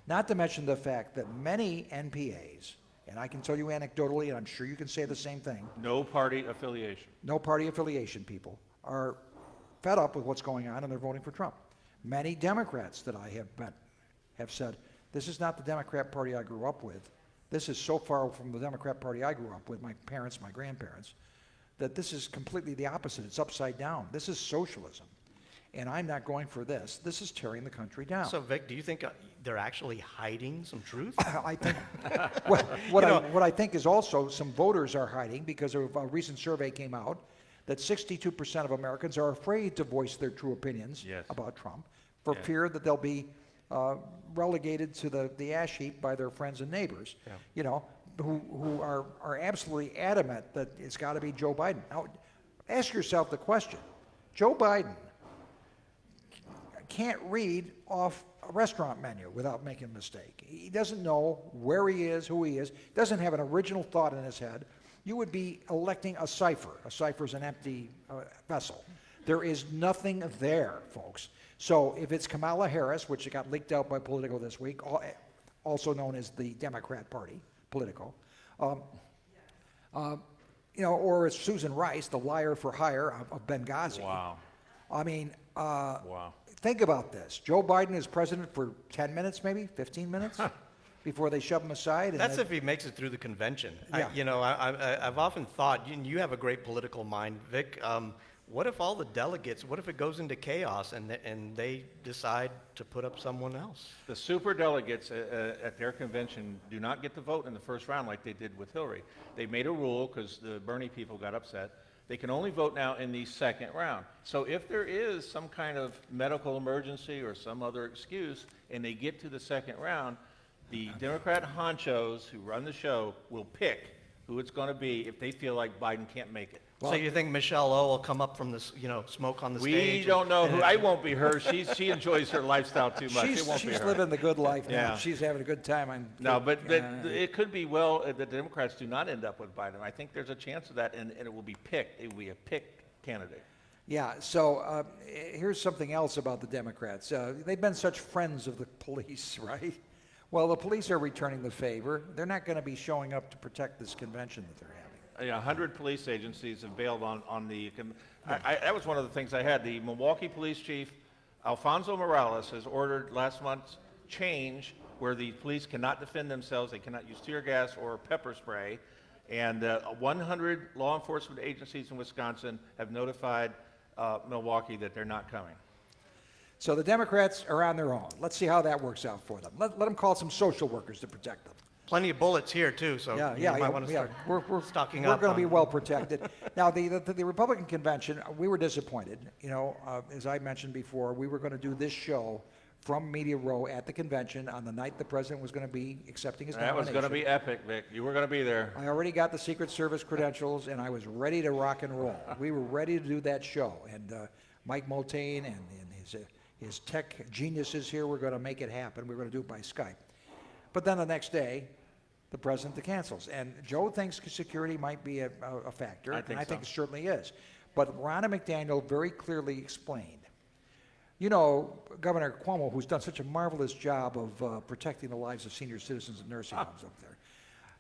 Not to mention the fact that many NPAs, and I can tell you anecdotally, and I'm sure you can say the same thing,
No party affiliation.
no party affiliation people are fed up with what's going on and they're voting for Trump. Many Democrats that I have met have said, this is not the Democrat Party I grew up with. This is so far from the Democrat Party I grew up with, my parents, my grandparents, that this is completely the opposite. It's upside down. This is socialism. And I'm not going for this. This is tearing the country down.
So, Vic, do you think they're actually hiding some truth?
I think what I think is also some voters are hiding because of a recent survey came out that 62% of Americans are afraid to voice their true opinions about Trump for fear that they'll be relegated to the ash heap by their friends and neighbors, you know, who are absolutely adamant that it's got to be Joe Biden. Now, ask yourself the question. Joe Biden can't read off a restaurant menu without making a mistake. He doesn't know where he is, who he is, doesn't have an original thought in his head. You would be electing a cipher. A cipher is an empty vessel. There is nothing there, folks. So if it's Kamala Harris, which got leaked out by Politico this week, also known as the Democrat Party, Politico, you know, or it's Susan Rice, the liar for hire of Benghazi.
Wow.
I mean,
Wow.
think about this. Joe Biden is president for 10 minutes, maybe 15 minutes, before they shove him aside.
That's if he makes it through the convention.
Yeah.
I've often thought, you have a great political mind, Vic. What if all the delegates, what if it goes into chaos and they decide to put up someone else?
The super delegates at their convention do not get to vote in the first round like they did with Hillary. They made a rule because the Bernie people got upset. They can only vote now in the second round. So if there is some kind of medical emergency or some other excuse and they get to the second round, the Democrat honchos who run the show will pick who it's going to be if they feel like Biden can't make it.
So you think Michelle O will come up from this, smoke on the stage?
We don't know who. I won't be her. She enjoys her lifestyle too much. It won't be
She's
her.
living the good life now.
Yeah.
She's having a good time.
But it could be the Democrats do not end up with Biden. I think there's a chance of that, and it will be picked. It will be a picked candidate.
Yeah, so here's something else about the Democrats. They've been such friends of the police, right? Well, the police are returning the favor. They're not going to be showing up to protect this convention that they're having.
100 police agencies have bailed on the. That was one of the things I had. The Milwaukee police chief, Alfonso Morales, has ordered last month's change where the police cannot defend themselves. They cannot use tear gas or pepper spray. And 100 law enforcement agencies in Wisconsin have notified Milwaukee that they're not coming.
So the Democrats are on their own. Let's see how that works out for them. Let them call some social workers to protect them.
Plenty of bullets here, too, so you might want to start stocking up.
We're going to be well protected. Now, the Republican convention, we were disappointed. As I mentioned before, we were going to do this show from Media Row at the convention on the night the president was going to be accepting his nomination.
That was going to be epic, Vic. You were going to be there.
I already got the Secret Service credentials, and I was ready to rock and roll. We were ready to do that show. And Mike Multaine and his tech geniuses here were going to make it happen. We were going to do it by Skype. But then the next day, the president cancels. And Joe thinks security might be a factor, and I think it certainly is. But Ronna McDaniel very clearly explained, Governor Cuomo, who's done such a marvelous job of protecting the lives of senior citizens and nursing homes up there,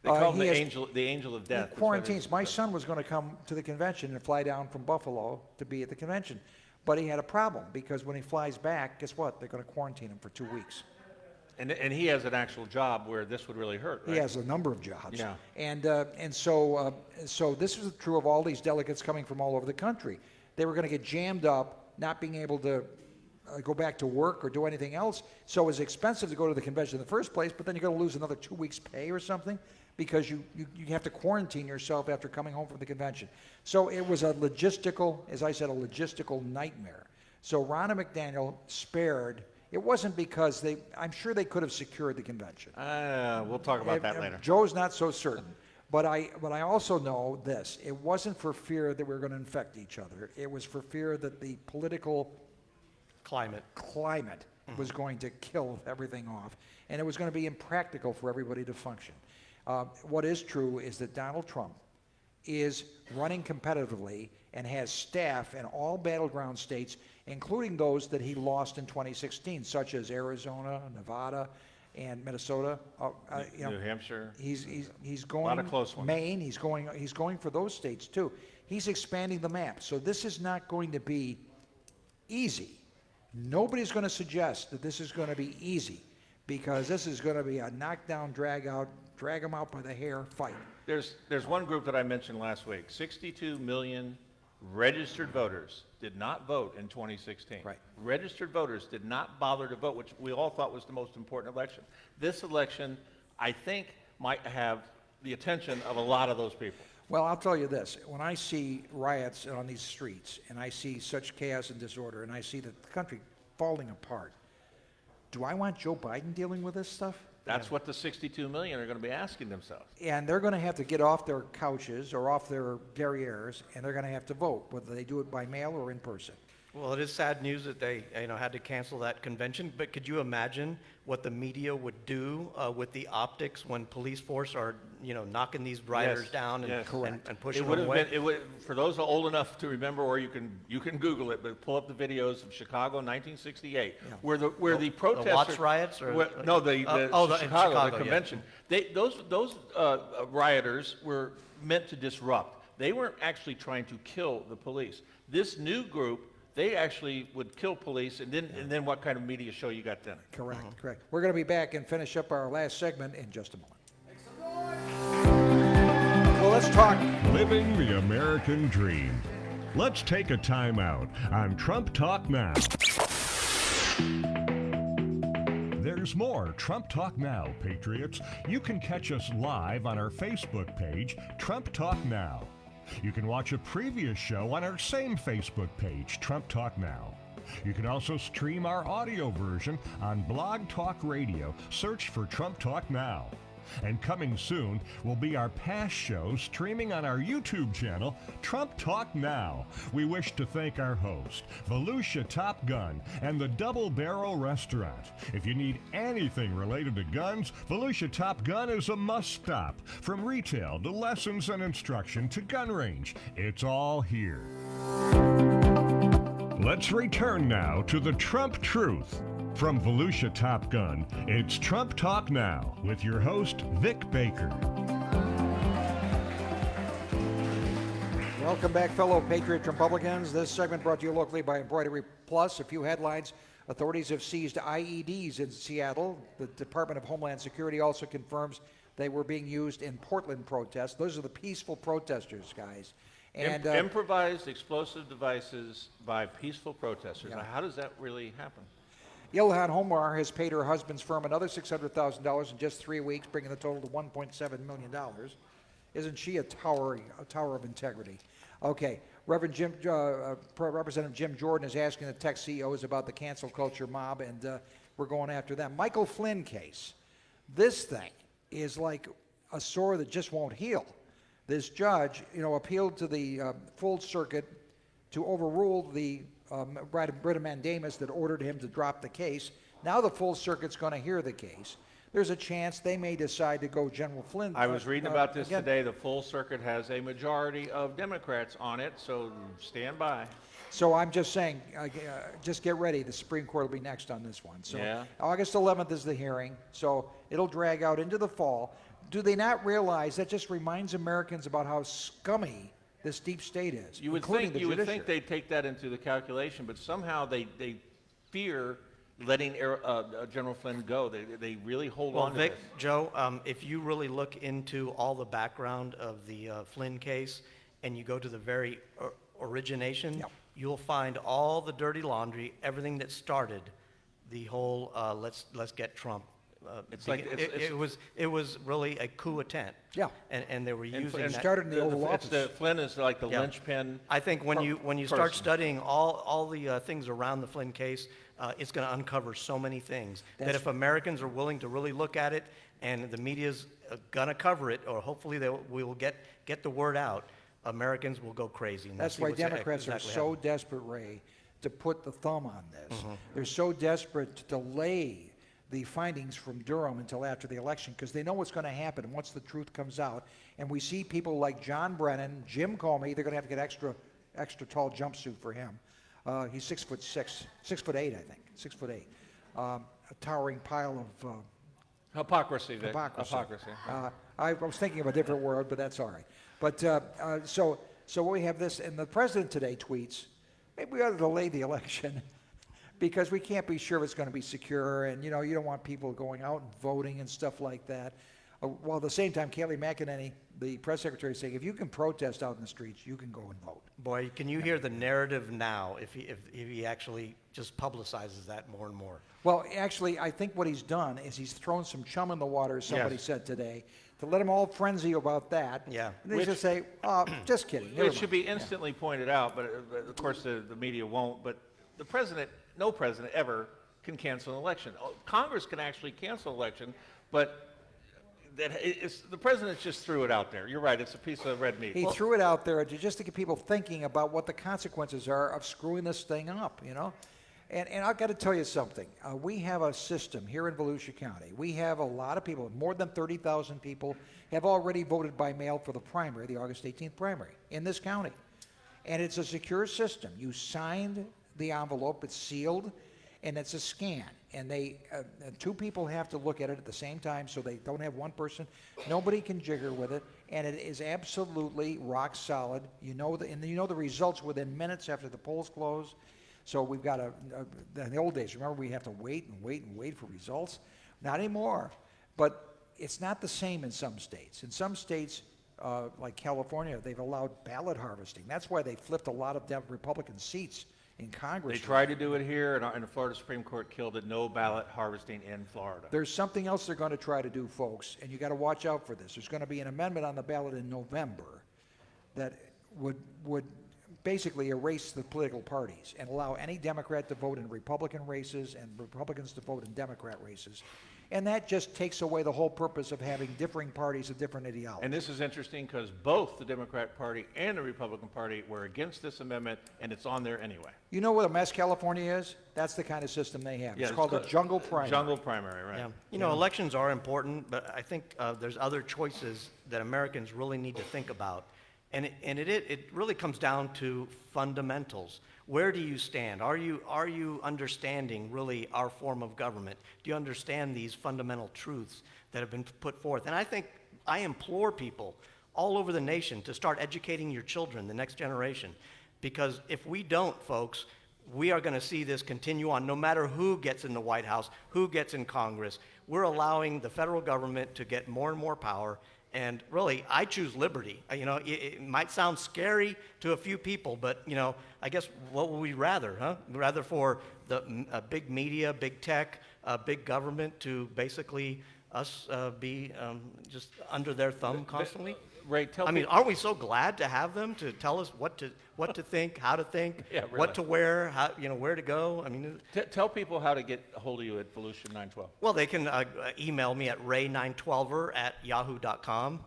They call him
he
the
has-
angel of death.
He
That's what it
quarantines.
is.
My son was going to come to the convention and fly down from Buffalo to be at the convention. But he had a problem because when he flies back, guess what? They're going to quarantine him for 2 weeks.
And he has an actual job where this would really hurt, right?
He has a number of jobs.
Yeah.
And so this was true of all these delegates coming from all over the country. They were going to get jammed up, not being able to go back to work or do anything else. So it was expensive to go to the convention in the first place, but then you're going to lose another 2 weeks' pay or something because you have to quarantine yourself after coming home from the convention. So it was a logistical, as I said, a logistical nightmare. So Ronna McDaniel spared. It wasn't because I'm sure they could have secured the convention.
We'll talk about that later.
Joe's not so certain. But I also know this. It wasn't for fear that we were going to infect each other. It was for fear that the political climate was going to kill everything off. And it was going to be impractical for everybody to function. What is true is that Donald Trump is running competitively and has staff in all battleground states, including those that he lost in 2016, such as Arizona, Nevada, and Minnesota.
New Hampshire.
He's going.
A lot of close ones.
Maine. He's going for those states too. He's expanding the map. So this is not going to be easy. Nobody's going to suggest that this is going to be easy, because this is going to be a knockdown, drag them out by the hair fight.
There's one group that I mentioned last week. 62 million registered voters did not vote in 2016.
Right.
Registered voters did not bother to vote, which we all thought was the most important election. This election, I think, might have the attention of a lot of those people.
Well, I'll tell you this. When I see riots on these streets, and I see such chaos and disorder, and I see the country falling apart, do I want Joe Biden dealing with this stuff?
That's what the 62 million are going to be asking themselves.
And they're going to have to get off their couches or off their derrieres, and they're going to have to vote, whether they do it by mail or in person.
Well, it is sad news that they had to cancel that convention, but could you imagine what the media would do with the optics when police force are knocking these rioters down and pushing them away?
It would, for those old enough to remember, or you can Google it, but pull up the videos of Chicago 1968, where the protesters,
the Watts riots,
the Chicago convention.
Yeah.
Those rioters were meant to disrupt. They weren't actually trying to kill the police. This new group, they actually would kill police, and then what kind of media show you got then?
Correct, correct. We're going to be back and finish up our last segment in just a moment. Well, let's talk.
Living the American dream. Let's take a time out on Trump Talk Now. There's more Trump Talk Now, Patriots. You can catch us live on our Facebook page, Trump Talk Now. You can watch a previous show on our same Facebook page, Trump Talk Now. You can also stream our audio version on Blog Talk Radio. Search for Trump Talk Now. And coming soon will be our past shows streaming on our YouTube channel, Trump Talk Now. We wish to thank our host, Volusia Top Gun, and the Double Barrel Restaurant. If you need anything related to guns, Volusia Top Gun is a must-stop. From retail to lessons and instruction to gun range, it's all here. Let's return now to the Trump Truth. From Volusia Top Gun, it's Trump Talk Now with your host, Vic Baker.
Welcome back, fellow Patriot Republicans. This segment brought to you locally by Embroidery Plus. A few headlines. Authorities have seized IEDs in Seattle. The Department of Homeland Security also confirms they were being used in Portland protests. Those are the peaceful protesters, guys. And
improvised explosive devices by peaceful protesters.
Yeah.
Now, how does that really happen?
Ilhan Omar has paid her husband's firm another $600,000 in just 3 weeks, bringing the total to $1.7 million. Isn't she a tower of integrity? Okay, Representative Jim Jordan is asking the tech CEOs about the cancel culture mob, and we're going after them. Michael Flynn case. This thing is like a sore that just won't heal. This judge, appealed to the full circuit to overrule the writ of mandamus that ordered him to drop the case. Now the full circuit's going to hear the case. There's a chance they may decide to go General Flynn.
I was reading about this today. The full circuit has a majority of Democrats on it, so stand by.
So I'm just saying, just get ready. The Supreme Court will be next on this one. So
yeah.
August 11th is the hearing, so it'll drag out into the fall. do they not realize that just reminds Americans about how scummy this deep state is,
You would
including
think
the
you would
judiciary?
think they'd take that into the calculation, but somehow they fear letting General Flynn go. They really hold
Well,
on to
Vic,
this.
Joe, if you really look into all the background of the Flynn case and you go to the very origination,
Yep.
you'll find all the dirty laundry, everything that started the whole let's get Trump.
It's like
It was really a coup attempt.
Yeah.
And they were using
It
that.
started in the Oval Office.
Flynn is like the
Yeah.
linchpin.
I think when you start
person.
studying all the things around the Flynn case, it's going to uncover so many things that
That's-
if Americans are willing to really look at it, and the media's going to cover it, or hopefully we will get the word out, Americans will go crazy. And
That's
see
why
what's
Democrats are
exactly
so
happening.
desperate, Ray, to put the thumb on this.
Mm-hmm.
They're so desperate to delay the findings from Durham until after the election because they know what's going to happen once the truth comes out. And we see people like John Brennan, Jim Comey. They're going to have to get extra tall jumpsuit for him. He's 6'6", 6'8", I think, 6'8". A towering pile of
Hypocrisy, Vic.
hypocrisy.
Hypocrisy.
I was thinking of a different word, but that's all right. But so we have this, and the president today tweets, maybe we ought to delay the election because we can't be sure it's going to be secure, and you don't want people going out and voting and stuff like that. While at the same time, Kayleigh McEnany, the press secretary, is saying if you can protest out in the streets, you can go and vote.
Boy, can you hear the narrative now if he actually just publicizes that more and more?
Well, actually, I think what he's done is he's thrown some chum in the water, as somebody
Yes.
said today, to let them all frenzy about that.
Yeah.
And they just say, just kidding. never
It should
mind."
be instantly pointed out, but of course the media won't. But the president, no president ever can cancel an election. Congress can actually cancel an election, but the president just threw it out there. You're right, it's a piece of red meat.
He threw it out there just to get people thinking about what the consequences are of screwing this thing up, And I've got to tell you something. We have a system here in Volusia County. We have a lot of people, more than 30,000 people, have already voted by mail for the primary, the August 18th primary, in this county. And it's a secure system. You signed the envelope, it's sealed, and it's a scan. And two people have to look at it at the same time, so they don't have one person. Nobody can jigger with it, and it is absolutely rock solid. You know the results within minutes after the polls close. So we've got in the old days, remember, we have to wait and wait and wait for results? Not anymore. But it's not the same in some states. In some states, like California, they've allowed ballot harvesting. That's why they flipped a lot of Republican seats in Congress.
They tried to do it here, and the Florida Supreme Court killed it. No ballot harvesting in Florida.
There's something else they're going to try to do, folks, and you got to watch out for this. There's going to be an amendment on the ballot in November that would basically erase the political parties and allow any Democrat to vote in Republican races and Republicans to vote in Democrat races. And that just takes away the whole purpose of having differing parties of different ideologies.
And this is interesting because both the Democrat Party and the Republican Party were against this amendment, and it's on there anyway.
You know what a mess California is? That's the kind of system they have.
Yeah,
It's called a jungle primary.
Jungle primary, right.
Yeah. Elections are important, but I think there's other choices that Americans really need to think about. And it really comes down to fundamentals. Where do you stand? Are you understanding really our form of government? Do you understand these fundamental truths that have been put forth? And I implore people all over the nation to start educating your children, the next generation. Because if we don't, folks, we are going to see this continue on no matter who gets in the White House, who gets in Congress. We're allowing the federal government to get more and more power. And really, I choose liberty. It might sound scary to a few people, but, I guess what would we rather, huh? Rather for the big media, big tech, big government to basically us be just under their thumb constantly?
Ray,
aren't we so glad to have them to tell us what to think, how to think,
Yeah, really.
what to wear, where to go?
Tell people how to get a hold of you at Volusia 912.
Well, they can email me at ray912er@yahoo.com.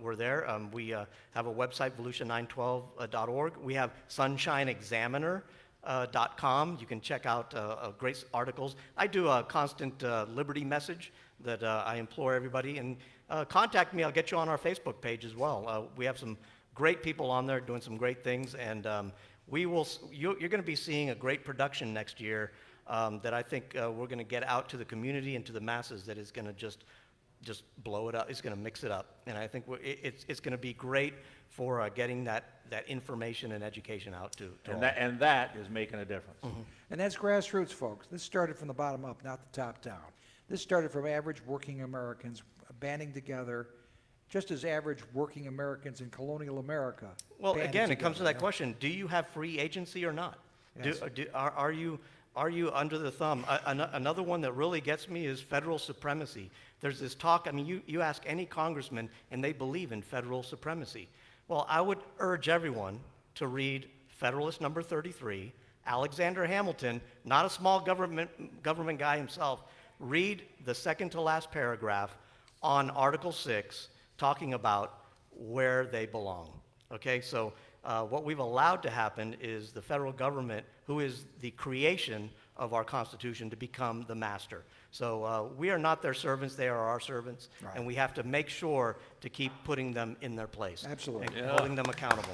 We're there. We have a website, volusia912.org. We have sunshineexaminer.com. You can check out great articles. I do a constant liberty message that I implore everybody. And contact me. I'll get you on our Facebook page as well. We have some great people on there doing some great things. And you're going to be seeing a great production next year that I think we're going to get out to the community and to the masses that is going to just just blow it up. It's going to mix it up. And I think it's going to be great for getting that information and education out to all.
And that is making a difference.
Mm-hmm.
And that's grassroots, folks. This started from the bottom up, not the top down. This started from average working Americans banding together, just as average working Americans in colonial America.
Well,
banded
again, it
together,
comes to that
you know?
question: do you have free agency or not?
Yes.
Are you under the thumb? Another one that really gets me is federal supremacy. There's this talk. I mean, you ask any congressman, and they believe in federal supremacy. Well, I would urge everyone to read Federalist Number 33. Alexander Hamilton, not a small government guy himself, read the second to last paragraph on Article 6, talking about where they belong. Okay, so what we've allowed to happen is the federal government, who is the creation of our Constitution, to become the master. So we are not their servants, they are our servants,
Right.
and we have to make sure to keep putting them in their place.
Absolutely.
And holding them accountable.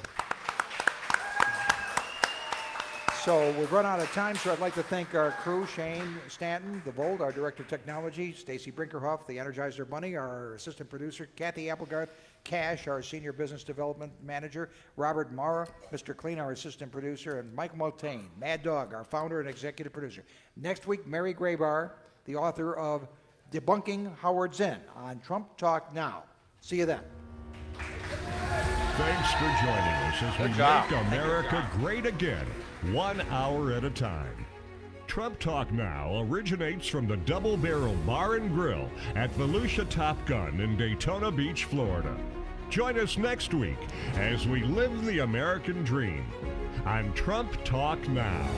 So we've run out of time, so I'd like to thank our crew, Shane Stanton, the Volt, our Director of Technology, Stacy Brinkerhoff, the Energizer Bunny, our Assistant Producer, Kathy Applegarth, Cash, our Senior Business Development Manager, Robert Mara, Mr. Clean, our Assistant Producer, and Mike Multane, Mad Dog, our Founder and Executive Producer. Next week, Mary Graybar, the author of Debunking Howard Zinn on Trump Talk Now. See you then.
Thanks for joining us as we
Good job.
make America great again, 1 hour at a time. Trump Talk Now originates from the Double Barrel Bar and Grill at Volusia Top Gun in Daytona Beach, Florida. Join us next week as we live the American dream on Trump Talk Now.